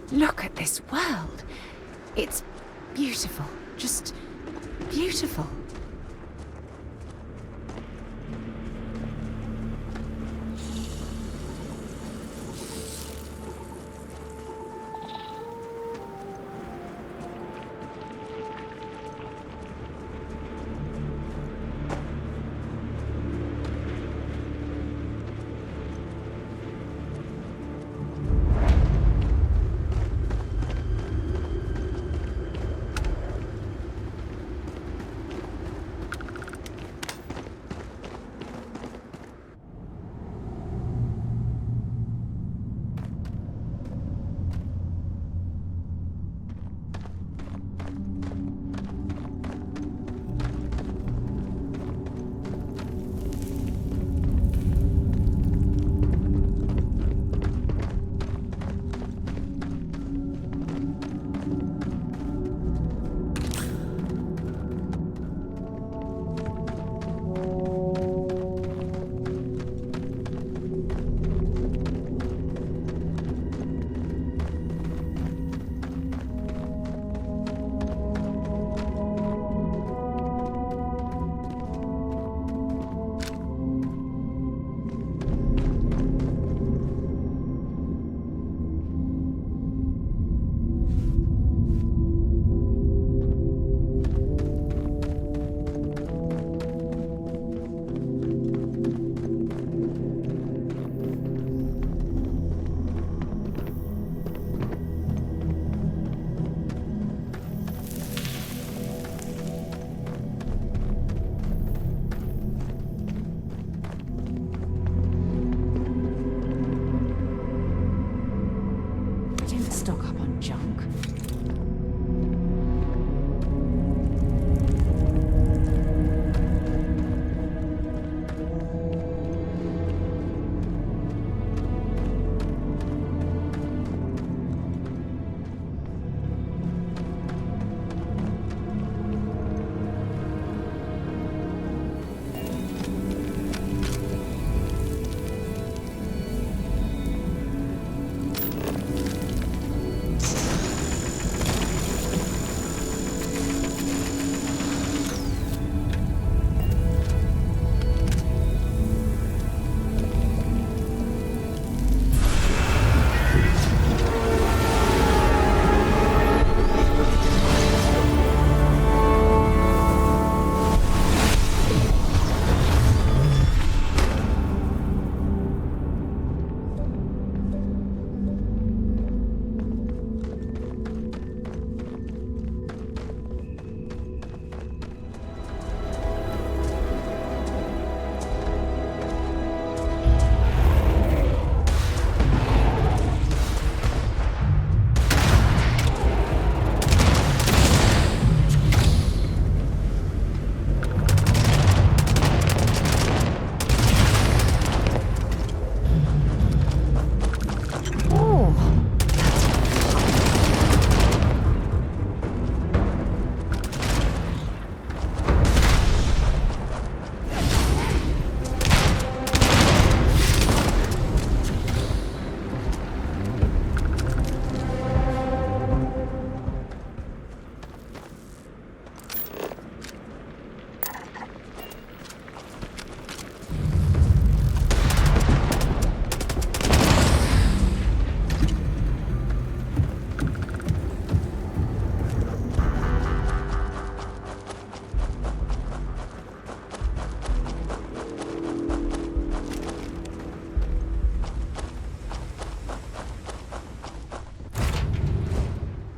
Look at this world. It's beautiful. Just beautiful.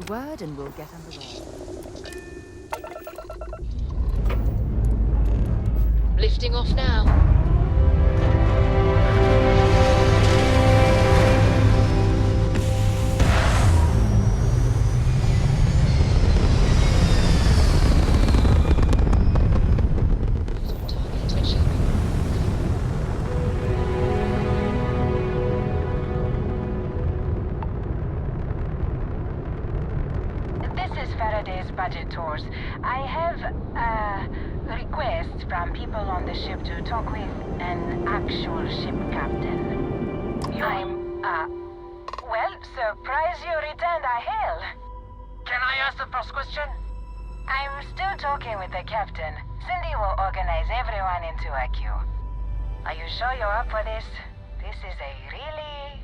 word and we'll get underway. Lifting off now. Budget tours. I have requests from people on the ship to talk with an actual ship captain. Well, surprise you returned, I hail. Can I ask the first question? I'm still talking with the captain. Cindy will organize everyone into a queue. Are you sure you're up for this? This is a really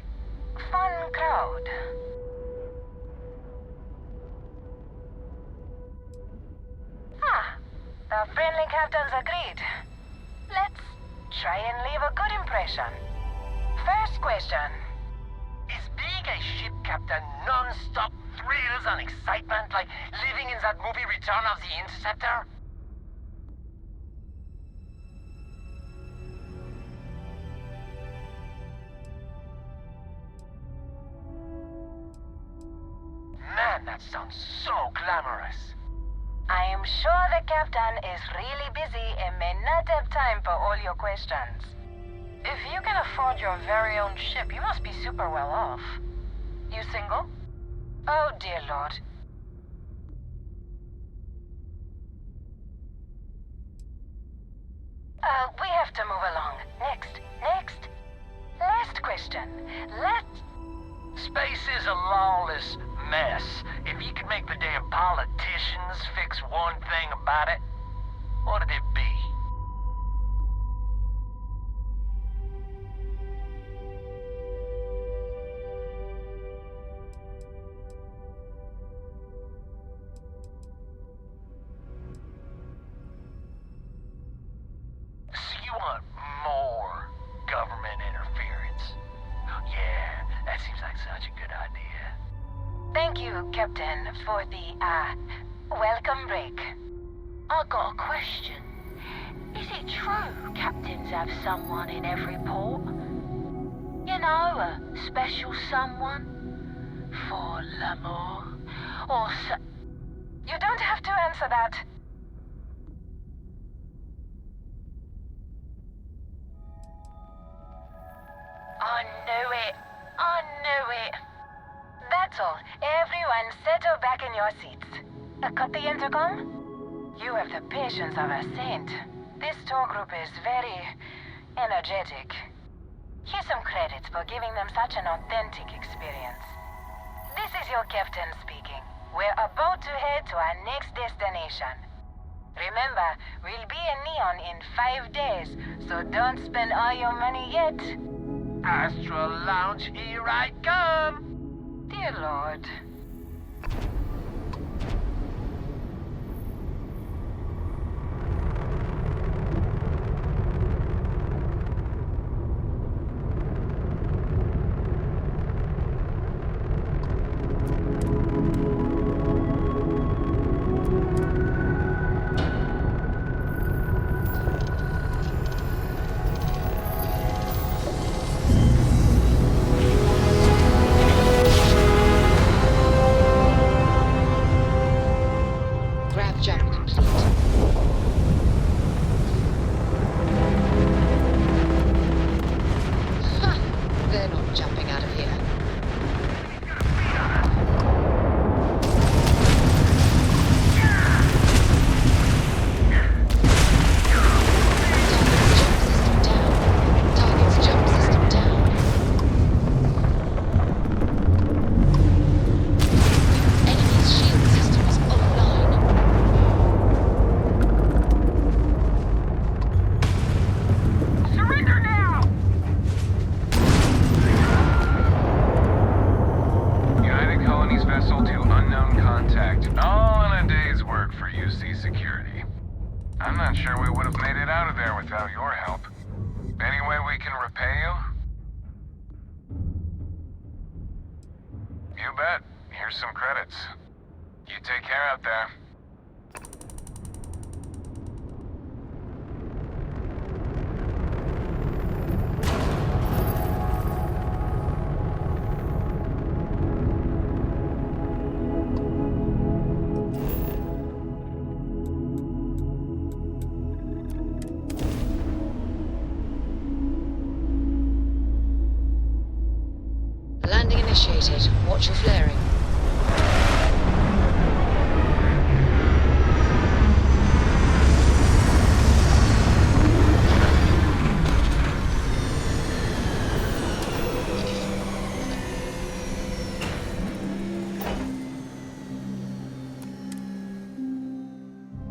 fun crowd. The friendly captains agreed. Let's try and leave a good impression. First question. Is being a ship captain non-stop thrills and excitement like living in that movie Return of the Interceptor? Man, that sounds so glamorous. I am sure the captain is really busy and may not have time for all your questions. If you can afford your very own ship, you must be super well off. You single? Oh, dear Lord. We have to move along. Next. Last question. Space is a lawless mess. If you could make the damn politicians fix one thing about it, what'd it be? So you want more government interference? Yeah, that seems like such a good idea. Thank you, Captain, for the, welcome break. I got a question. Is it true captains have someone in every port? You know, a special someone? For l'amour? Or You don't have to answer that. I knew it. That's all. Everyone settle back in your seats. Cut the intercom? You have the patience of a saint. This tour group is very energetic. Here's some credits for giving them such an authentic experience. This is your captain speaking. We're about to head to our next destination. Remember, we'll be in Neon in 5 days, so don't spend all your money yet. Astral Lounge, here I come! Dear Lord. I'm not sure we would have made it out of there without your help. Any way we can repay you? You bet. Here's some credits. You take care out there. Landing initiated. Watch your flaring.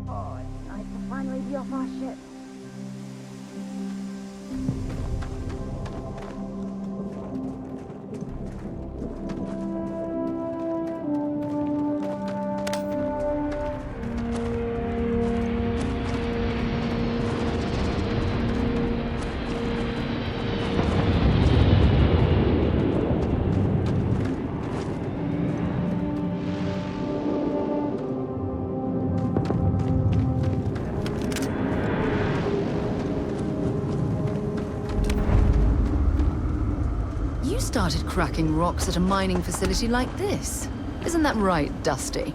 Oh, it's nice to finally be off our ship. You started cracking rocks at a mining facility like this. Isn't that right, Dusty?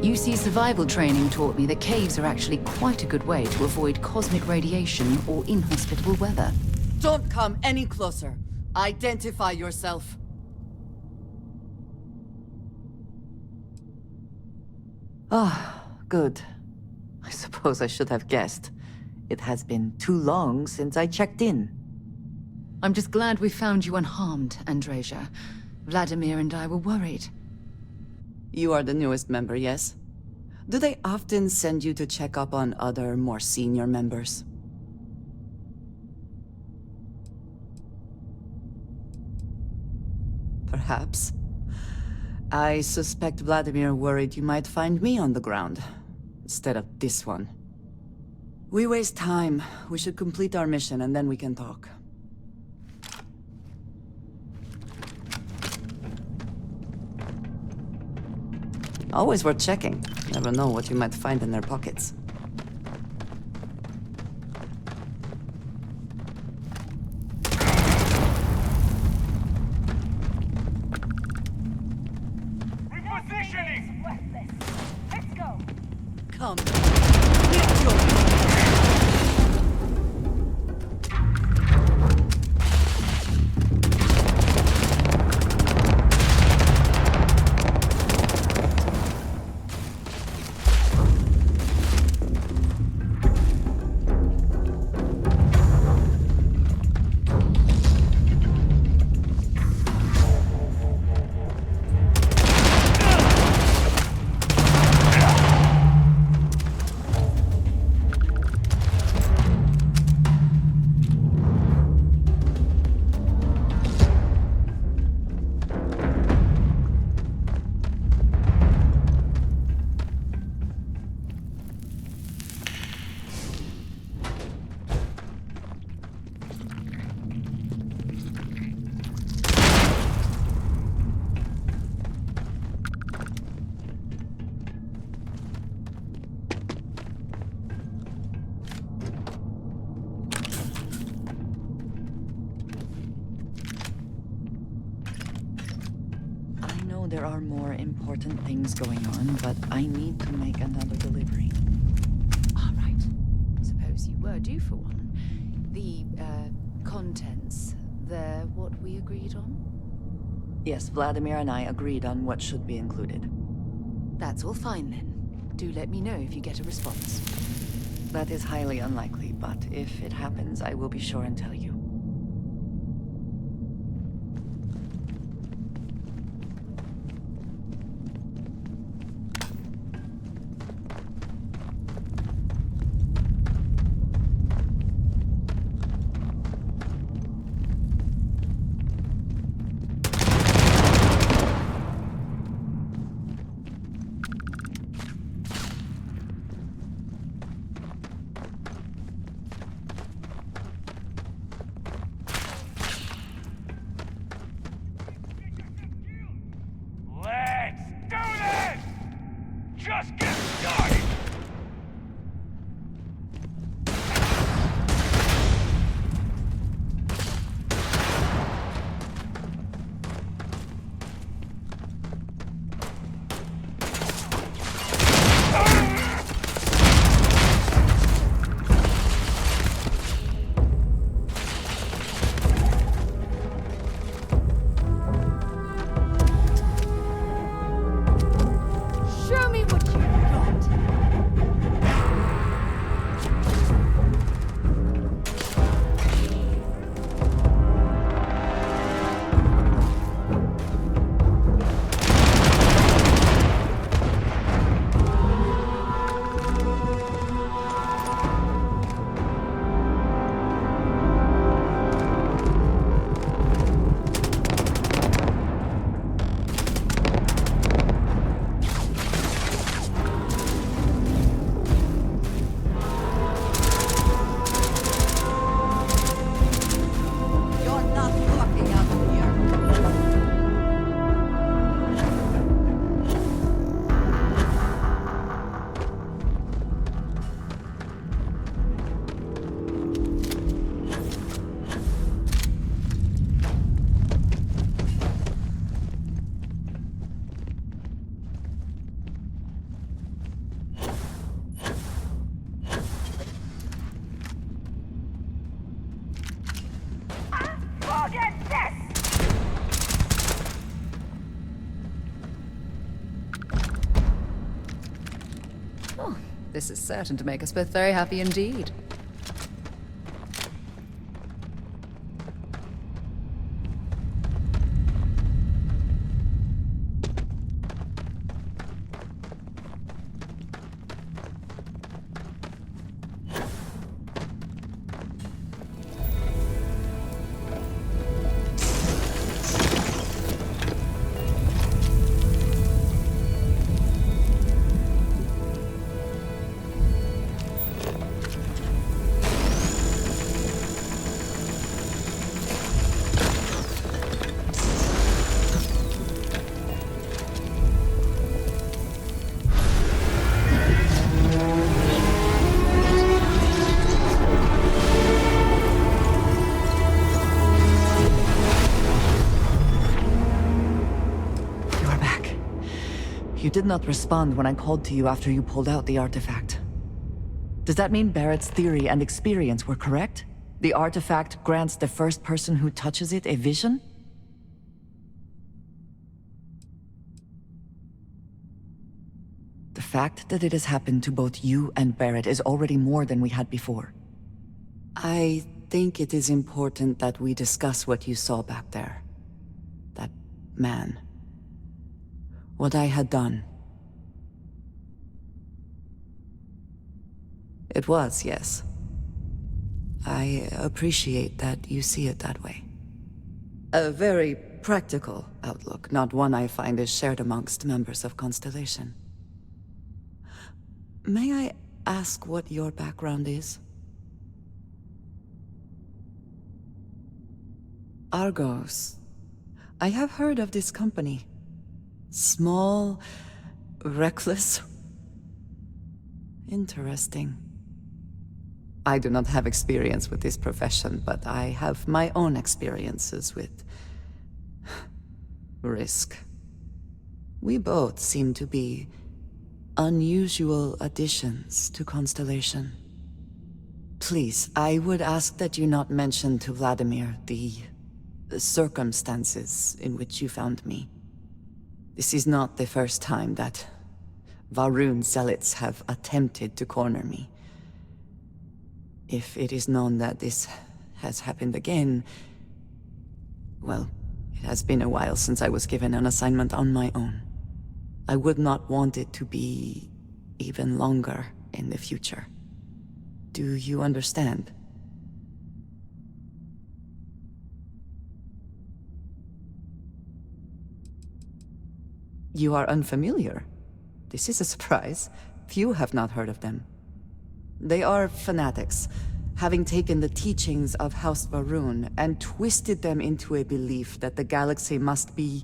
UC survival training taught me that caves are actually quite a good way to avoid cosmic radiation or inhospitable weather. Don't come any closer. Identify yourself. Ah, good. I suppose I should have guessed. It has been too long since I checked in. I'm just glad we found you unharmed, Andreja. Vladimir and I were worried. You are the newest member, yes? Do they often send you to check up on other, more senior members? Perhaps. I suspect Vladimir worried you might find me on the ground, instead of this one. We waste time. We should complete our mission and then we can talk. Always worth checking. Never know what you might find in their pockets. Repositioning! Let's go! Come. There are more important things going on, but I need to make another delivery. All right. Suppose you were due for one. The, contents, they're what we agreed on? Yes, Vladimir and I agreed on what should be included. That's all fine then. Do let me know if you get a response. That is highly unlikely, but if it happens, I will be sure and tell you. Let's do this! Just get started! Show me what you got! You're not walking out of here. Forget this! Oh, this is certain to make us both very happy indeed. You're back. You did not respond when I called to you after you pulled out the artifact. Does that mean Barrett's theory and experience were correct? The artifact grants the first person who touches it a vision? The fact that it has happened to both you and Barrett is already more than we had before. I think it is important that we discuss what you saw back there. That man. What I had done. It was, yes. I appreciate that you see it that way. A very practical outlook, not one I find is shared amongst members of Constellation. May I ask what your background is? Argos. I have heard of this company. Small, reckless. Interesting. I do not have experience with this profession, but I have my own experiences with risk. We both seem to be unusual additions to Constellation. Please, I would ask that you not mention to Vladimir the circumstances in which you found me. This is not the first time that Varun zealots have attempted to corner me. If it is known that this has happened again, well, it has been a while since I was given an assignment on my own. I would not want it to be even longer in the future. Do you understand? You are unfamiliar. This is a surprise. Few have not heard of them. They are fanatics, having taken the teachings of House Varun and twisted them into a belief that the galaxy must be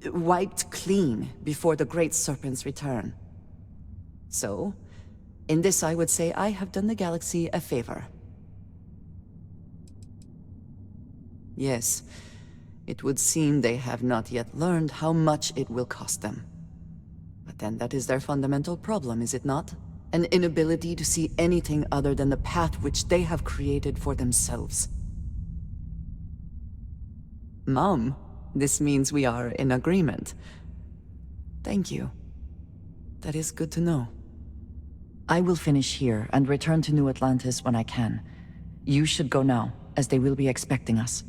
wiped clean before the Great Serpent's return. So, in this I would say I have done the galaxy a favor. Yes, it would seem they have not yet learned how much it will cost them. But then that is their fundamental problem, is it not? An inability to see anything other than the path which they have created for themselves. Mom, this means we are in agreement. Thank you. That is good to know. I will finish here and return to New Atlantis when I can. You should go now, as they will be expecting us.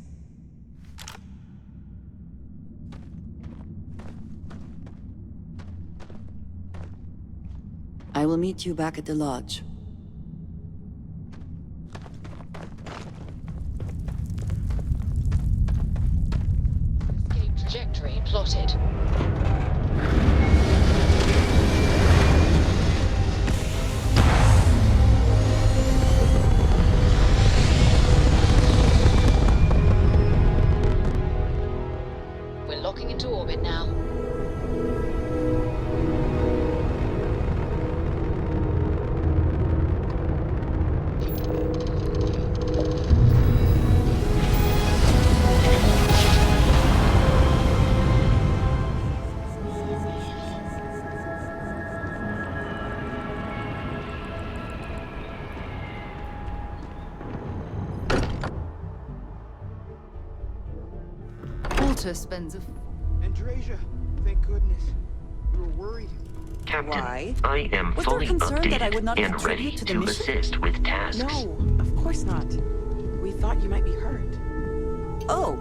I will meet you back at the lodge. Escape trajectory plotted. We're locking into orbit now. Walter spends a... Andrasia, thank goodness. We were worried. Captain, Why? I am Was there fully concern that I would updated not and contribute ready to the to mission? assist with tasks. No, of course not. We thought you might be hurt. Oh,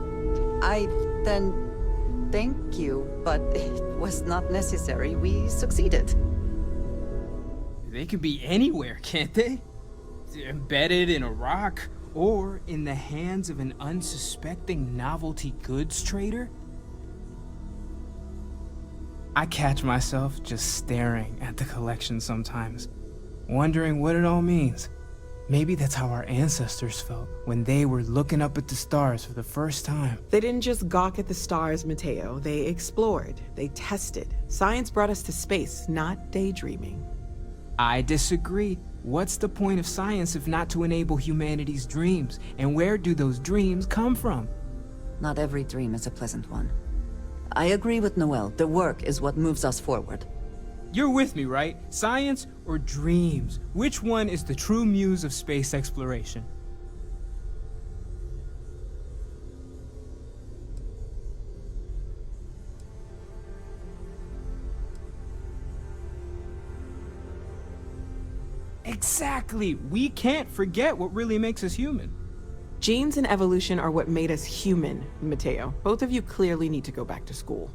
then thank you, but it was not necessary. We succeeded. They can be anywhere, can't they? Embedded in a rock, or in the hands of an unsuspecting novelty goods trader? I catch myself just staring at the collection sometimes, wondering what it all means. Maybe that's how our ancestors felt when they were looking up at the stars for the first time. They didn't just gawk at the stars, Mateo. They explored. They tested. Science brought us to space, not daydreaming. I disagree. What's the point of science if not to enable humanity's dreams? And where do those dreams come from? Not every dream is a pleasant one. I agree with Noel. The work is what moves us forward. You're with me, right? Science or dreams? Which one is the true muse of space exploration? Exactly. We can't forget what really makes us human. Genes and evolution are what made us human, Mateo. Both of you clearly need to go back to school.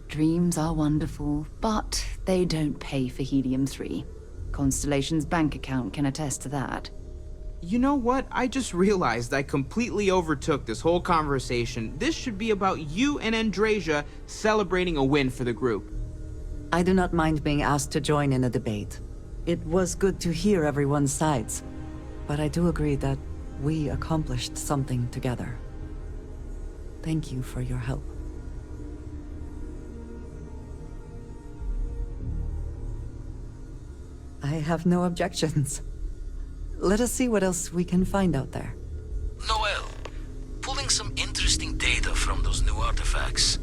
Dreams are wonderful, but they don't pay for helium-3. Constellation's bank account can attest to that. You know what? I just realized I completely overtook this whole conversation. This should be about you and Andrasia celebrating a win for the group. I do not mind being asked to join in a debate. It was good to hear everyone's sides, but I do agree that we accomplished something together. Thank you for your help. I have no objections. Let us see what else we can find out there. Noel, pulling some interesting data from those new artifacts.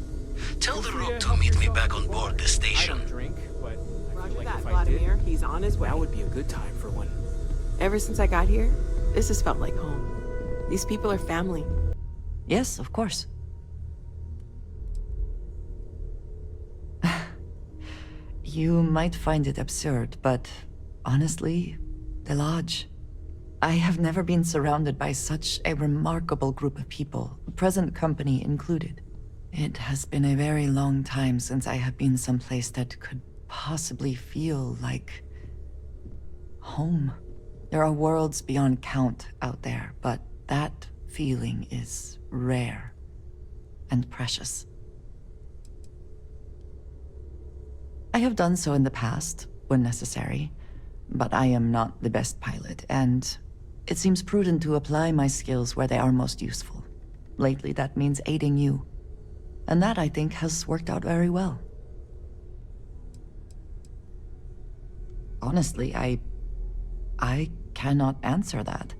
Tell the Rook to meet me back on board the station. I don't drink, but I feel like if I Vladimir, did, he's on his way. that would be a good time for one. Ever since I got here, this has felt like home. These people are family. Yes, of course. You might find it absurd, but honestly, the Lodge. I have never been surrounded by such a remarkable group of people, present company included. It has been a very long time since I have been someplace that could possibly feel like home. There are worlds beyond count out there, but that feeling is rare and precious. I have done so in the past, when necessary, but I am not the best pilot, and it seems prudent to apply my skills where they are most useful. Lately, that means aiding you. And that, I think, has worked out very well. Honestly, I cannot answer that.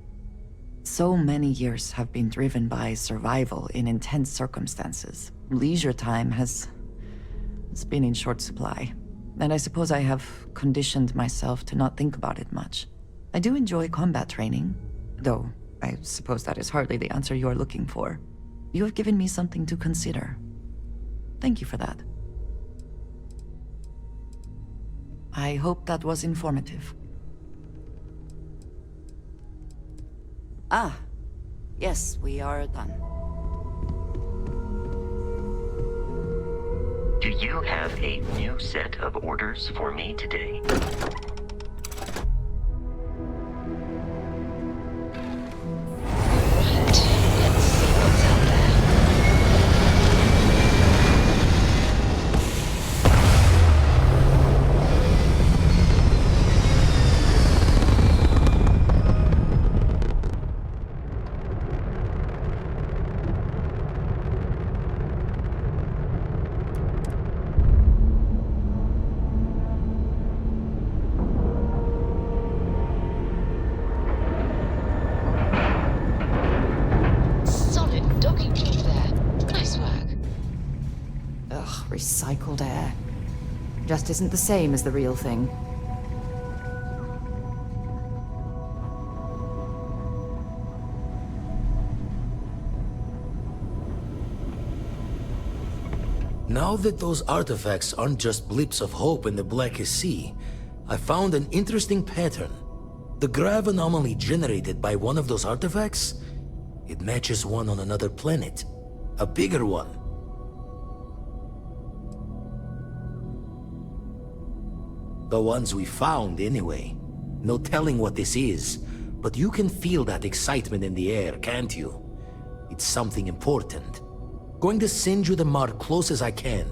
So many years have been driven by survival in intense circumstances. Leisure time has been in short supply. And I suppose I have conditioned myself to not think about it much. I do enjoy combat training, though I suppose that is hardly the answer you are looking for. You have given me something to consider. Thank you for that. I hope that was informative. Ah, yes, we are done. Do you have a new set of orders for me today? Recycled air. Just isn't the same as the real thing. Now that those artifacts aren't just blips of hope in the blackest sea, I found an interesting pattern. The grav anomaly generated by one of those artifacts, it matches one on another planet. A bigger one. The ones we found, anyway. No telling what this is, but you can feel that excitement in the air, can't you? It's something important. Going to send you the mark close as I can,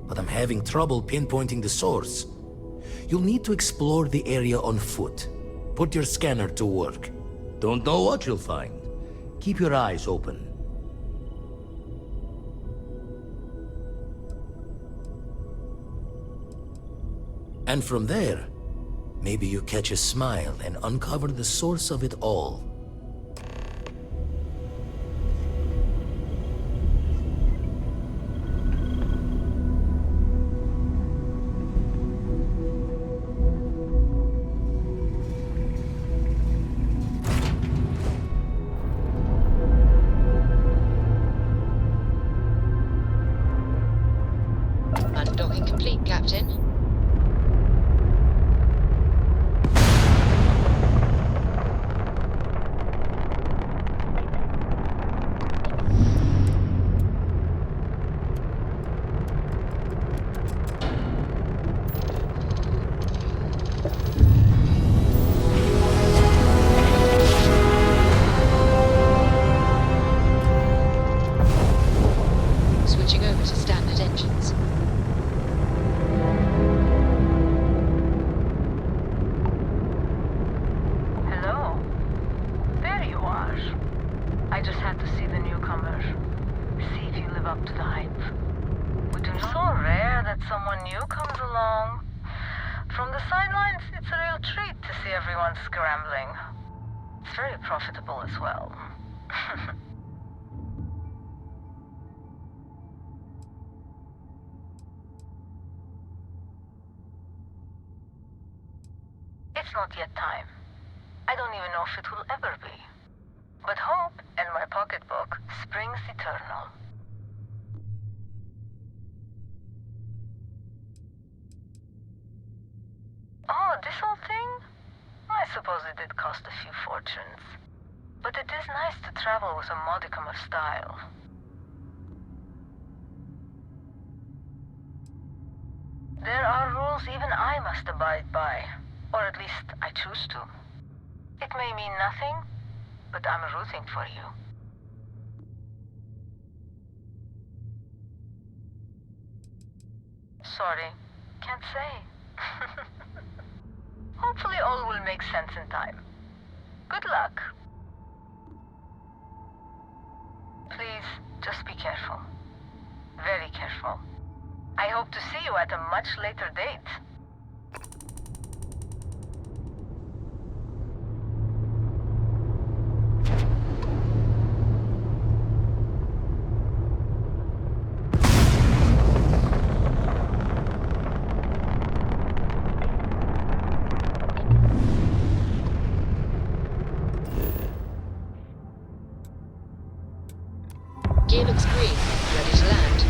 but I'm having trouble pinpointing the source. You'll need to explore the area on foot. Put your scanner to work. Don't know what you'll find. Keep your eyes open. And from there, maybe you catch a smile and uncover the source of it all. Undocking complete, Captain. Switching over to standard engines. Hello? There you are. I just had to see the newcomer. See if you live up to the hype. It's so rare that someone new comes along. From the sidelines, it's a real treat to see everyone scrambling. It's very profitable as well. It's not yet time. I don't even know if it will ever be. But hope and my pocketbook springs eternal. this whole thing? I suppose it did cost a few fortunes. But it is nice to travel with a modicum of style. There are rules even I must abide by. Or at least I choose to. It may mean nothing, but I'm rooting for you. Sorry, can't say. Hopefully all will make sense in time. Good luck. Please, just be careful. Very careful. I hope to see you at a much later date. Gear looks green. Ready to land.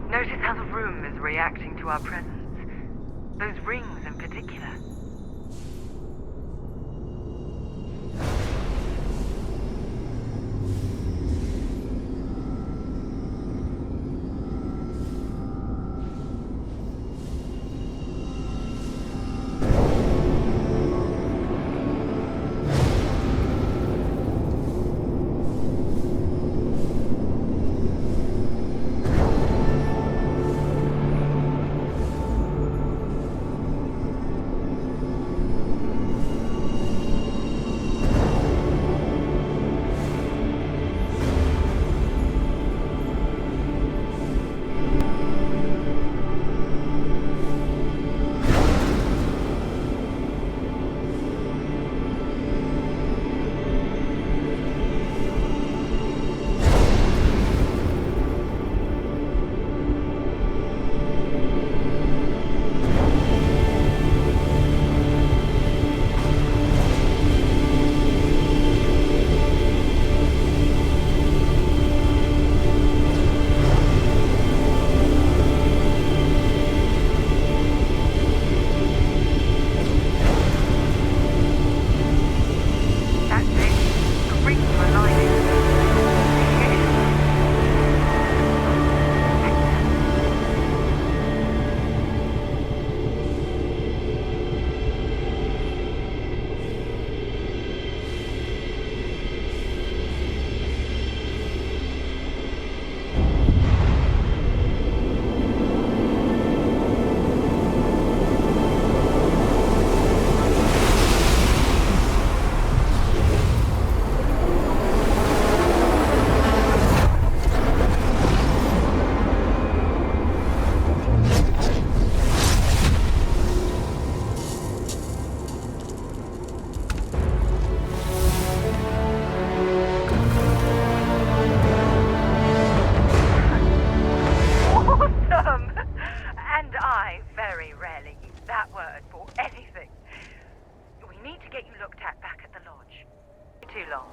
Notice how the room is reacting to our presence. Those rings in particular. zone.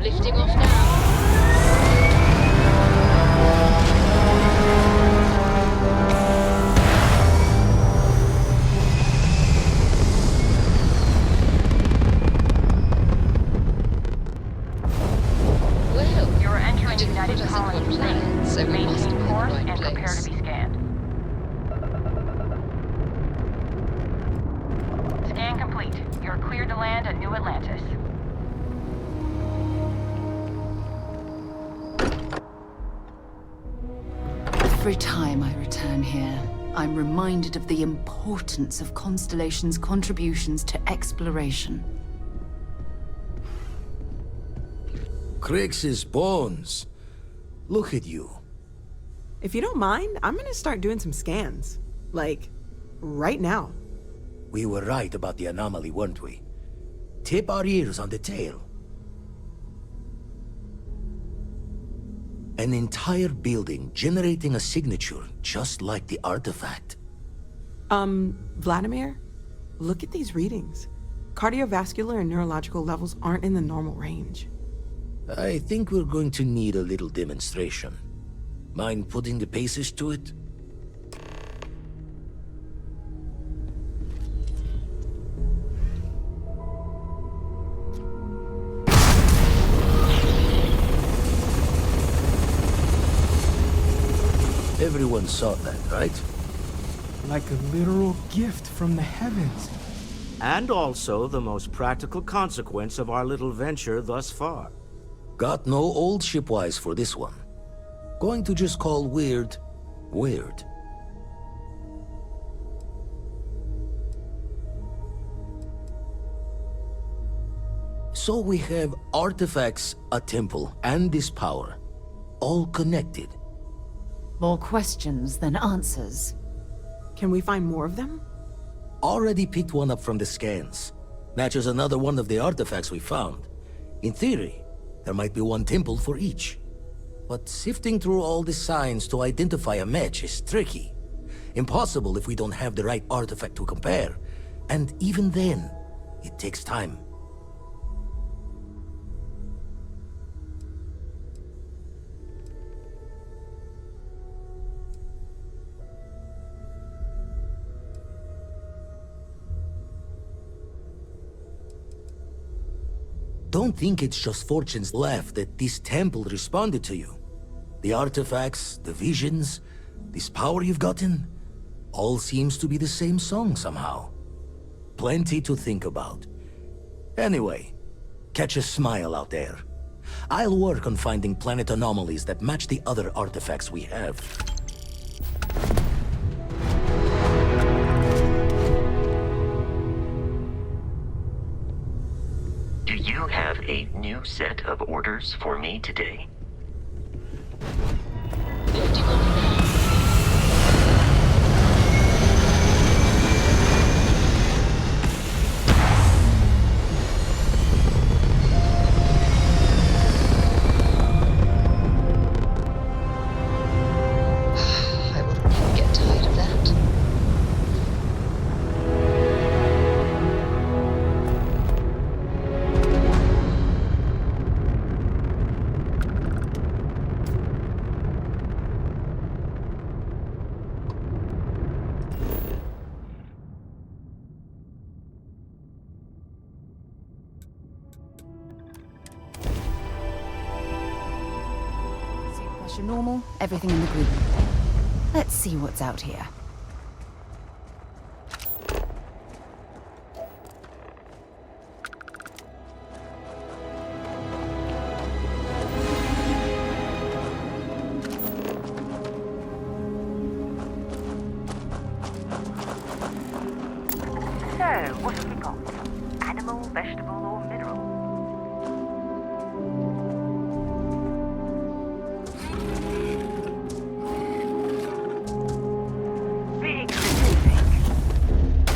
Lifting off now. Well, You're entering didn't United put us in Colony one plan, so we must be Maintain in the course right and prepare place. to be scanned. Scan complete. You're cleared to land at New Atlantis. Every time I return here, I'm reminded of the importance of Constellation's contributions to exploration. Crix's bones. Look at you. If you don't mind, I'm gonna start doing some scans. Like, right now. We were right about the anomaly, weren't we? Tip our ears on the tail. An entire building generating a signature just like the artifact. Vladimir, look at these readings. Cardiovascular and neurological levels aren't in the normal range. I think we're going to need a little demonstration. Mind putting the paces to it? Everyone saw that, right? Like a literal gift from the heavens. And also the most practical consequence of our little venture thus far. Got no old shipwise for this one. Going to just call weird, weird. So we have artifacts, a temple, and this power. All connected. More questions than answers. Can we find more of them? Already picked one up from the scans. Matches another one of the artifacts we found. In theory, there might be one temple for each. But sifting through all the signs to identify a match is tricky. Impossible if we don't have the right artifact to compare. And even then, it takes time. Don't think it's just Fortune's laugh that this temple responded to you. The artifacts, the visions, this power you've gotten, all seems to be the same song somehow. Plenty to think about. Anyway, catch a smile out there. I'll work on finding planet anomalies that match the other artifacts we have. Do you have a new set of orders for me today? Lifting off now. I will never get tired of that. Suit pressure normal, everything in the green. Let's see what's out here. So, what have we got? Animal, vegetable, or mineral? Being specific.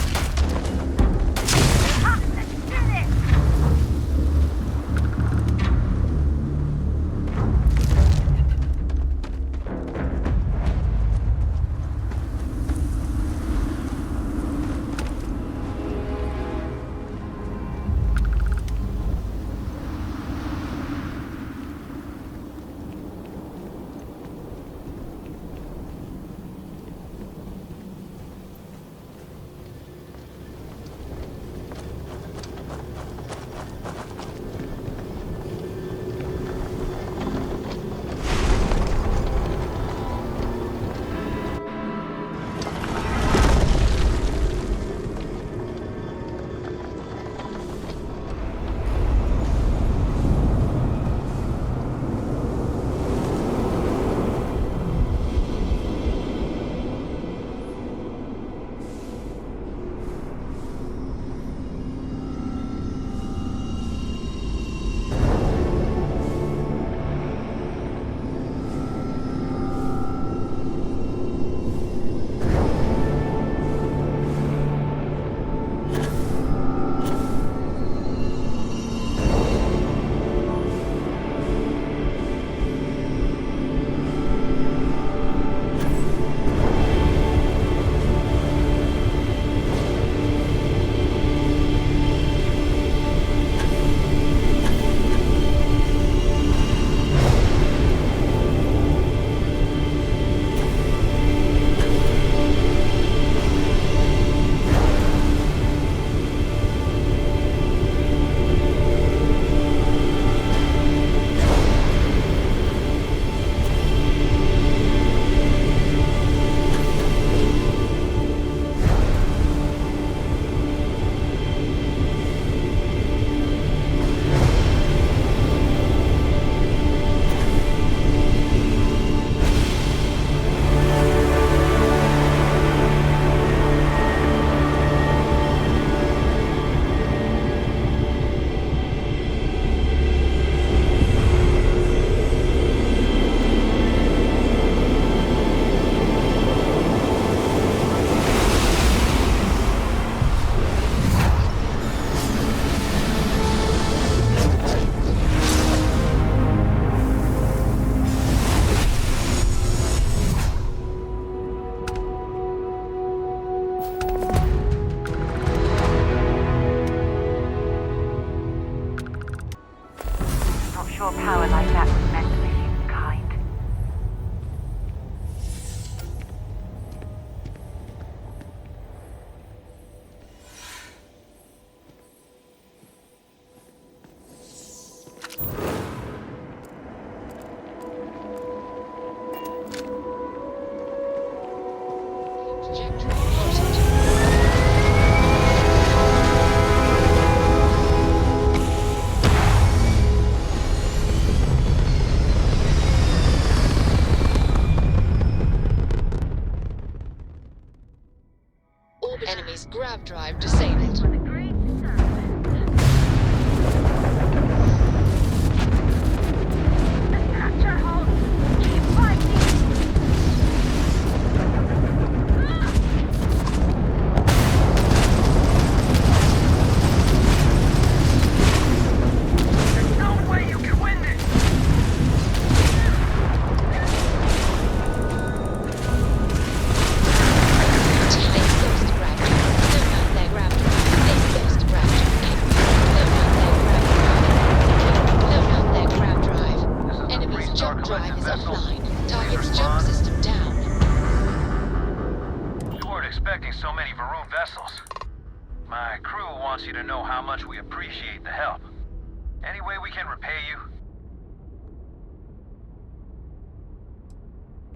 Enemy's grav drive disabled.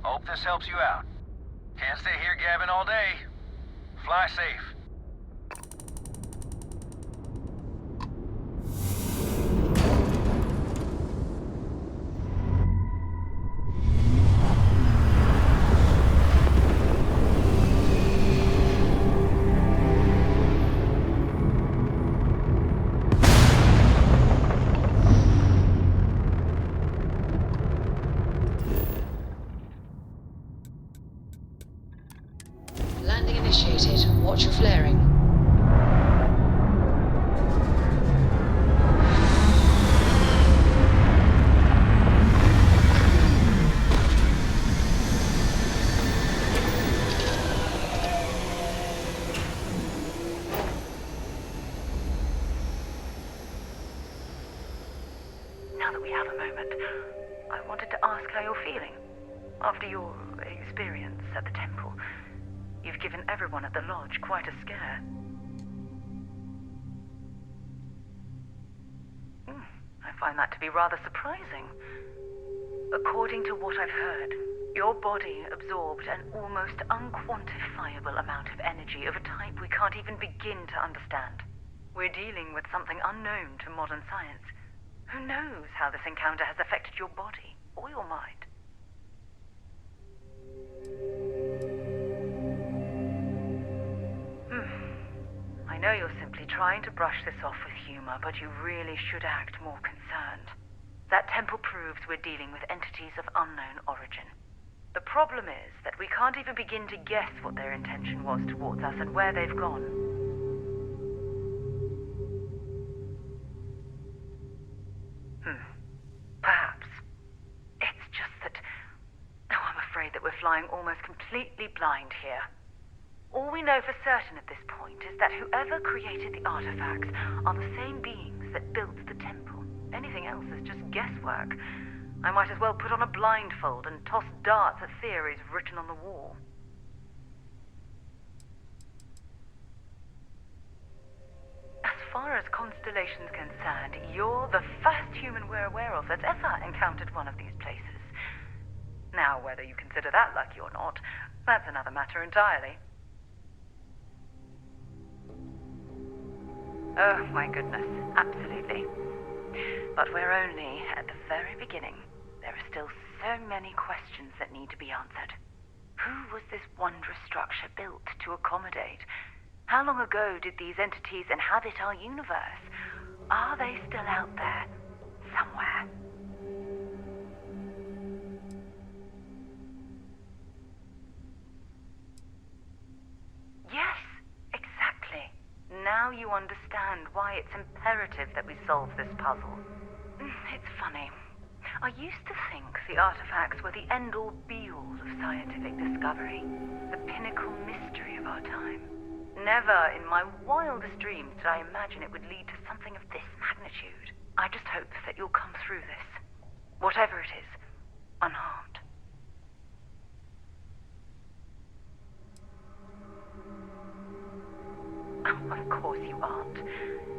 Hope this helps you out. Can't stay here gabbing all day. Fly safe. Landing initiated. Watch your flaring. Now that we have a moment, I wanted to ask how you're feeling. After your experience at the temple, you've given everyone at the lodge quite a scare. I find that to be rather surprising. According to what I've heard, your body absorbed an almost unquantifiable amount of energy of a type we can't even begin to understand. We're dealing with something unknown to modern science. Who knows how this encounter has affected your body or your mind? I know you're simply trying to brush this off with humor, but you really should act more concerned. That temple proves we're dealing with entities of unknown origin. The problem is that we can't even begin to guess what their intention was towards us and where they've gone. Perhaps. It's just that... Oh, I'm afraid that we're flying almost completely blind here. All we know for certain at this point is that whoever created the artifacts are the same beings that built the temple. Anything else is just guesswork. I might as well put on a blindfold and toss darts at theories written on the wall. As far as Constellation's concerned, you're the first human we're aware of that's ever encountered one of these places. Now, whether you consider that lucky or not, that's another matter entirely. Oh, my goodness, absolutely. But we're only at the very beginning. There are still so many questions that need to be answered. Who was this wondrous structure built to accommodate? How long ago did these entities inhabit our universe? Are they still out there, somewhere? Yes, exactly. Now you understand why it's imperative that we solve this puzzle. It's funny. I used to think the artifacts were the end-all be-all of scientific discovery, the pinnacle mystery of our time. Never in my wildest dreams did I imagine it would lead to something of this magnitude. I just hope that you'll come through this, whatever it is, unharmed. Of course you aren't.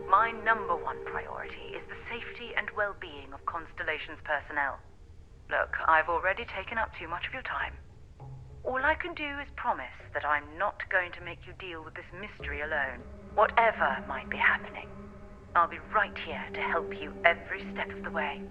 My number one priority is the safety and well-being of Constellation's personnel. Look, I've already taken up too much of your time. All I can do is promise that I'm not going to make you deal with this mystery alone, whatever might be happening. I'll be right here to help you every step of the way.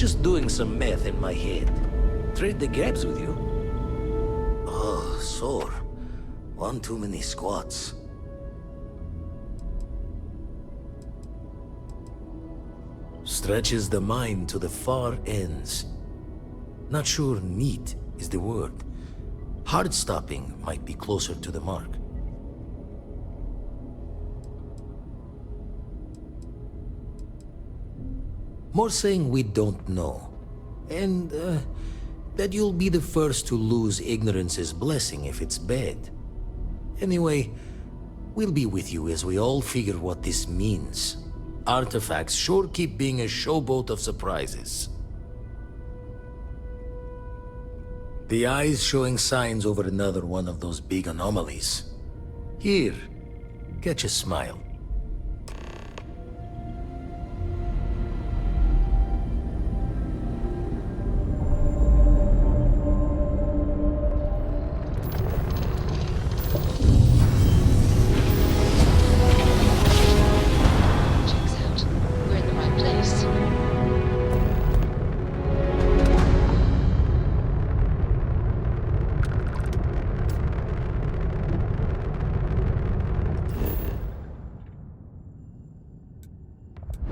just doing some math in my head. Trade the gaps with you? Oh, sore. One too many squats. Stretches the mind to the far ends. Not sure neat is the word. Hard stopping might be closer to the mark. More saying we don't know. And, that you'll be the first to lose ignorance's blessing if it's bad. Anyway, we'll be with you as we all figure what this means. Artifacts sure keep being a showboat of surprises. The eye's showing signs over another one of those big anomalies. Here, catch a smile.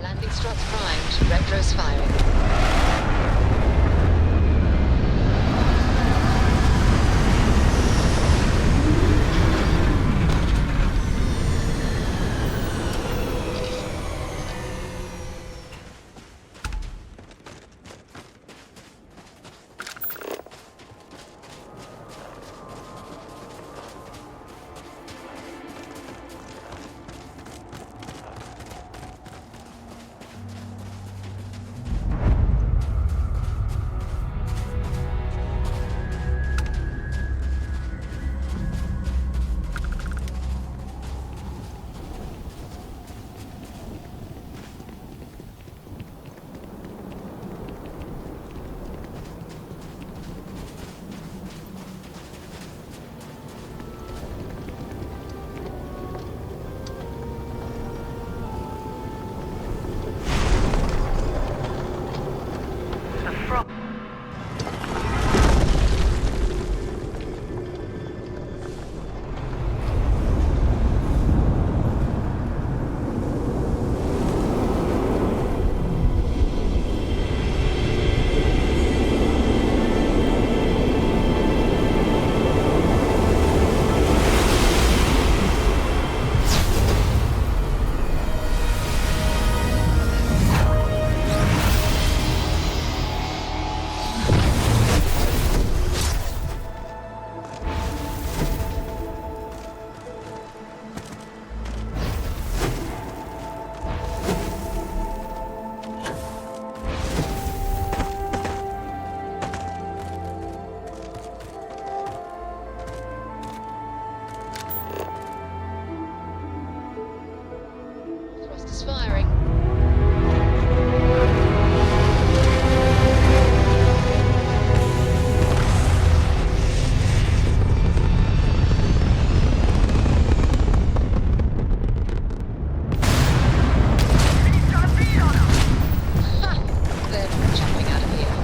Landing struts primed. Retros firing. Firing. They're jumping out of here.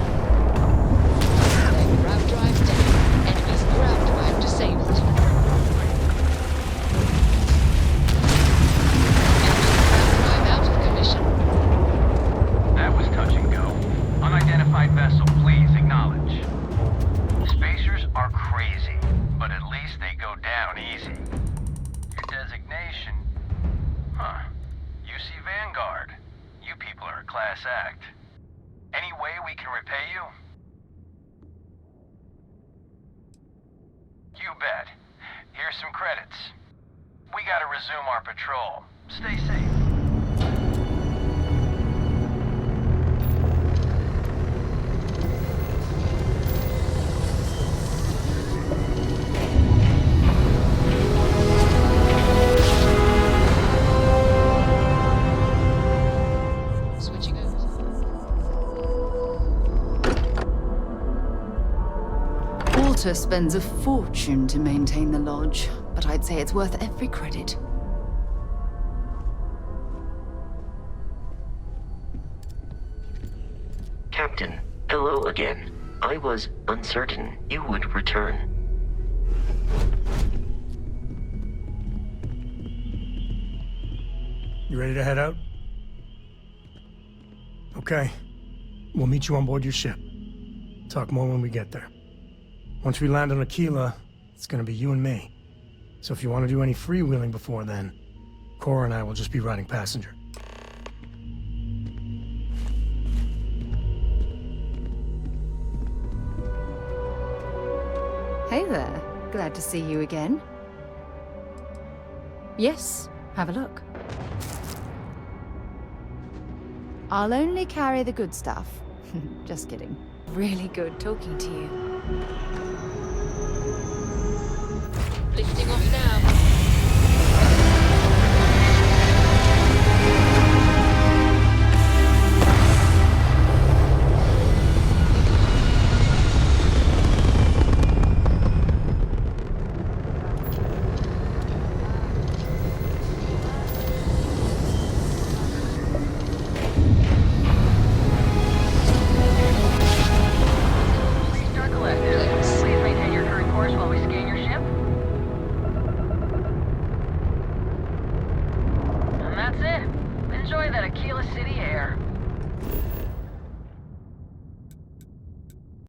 Their grav drive down. Enemy's grav drive disabled. Unidentified vessel, please acknowledge. Spacers are crazy, but at least they go down easy. Your designation? Huh. UC Vanguard. You people are a class act. Any way we can repay you? You bet. Here's some credits. We gotta resume our patrol. Stay safe. Walter spends a fortune to maintain the lodge, but I'd say it's worth every credit. Captain. Captain. Hello again. I was uncertain you would return. You ready to head out? Okay. We'll meet you on board your ship. Talk more when we get there. Once we land on Aquila, it's gonna be you and me. So if you want to do any freewheeling before then, Cora and I will just be riding passenger. Hey there. Glad to see you again. Yes, have a look. I'll only carry the good stuff. Just kidding. Really good talking to you. Lifting off now. Star Collective, please maintain your current course while we scan your ship. And that's it. Enjoy that Aquila City air.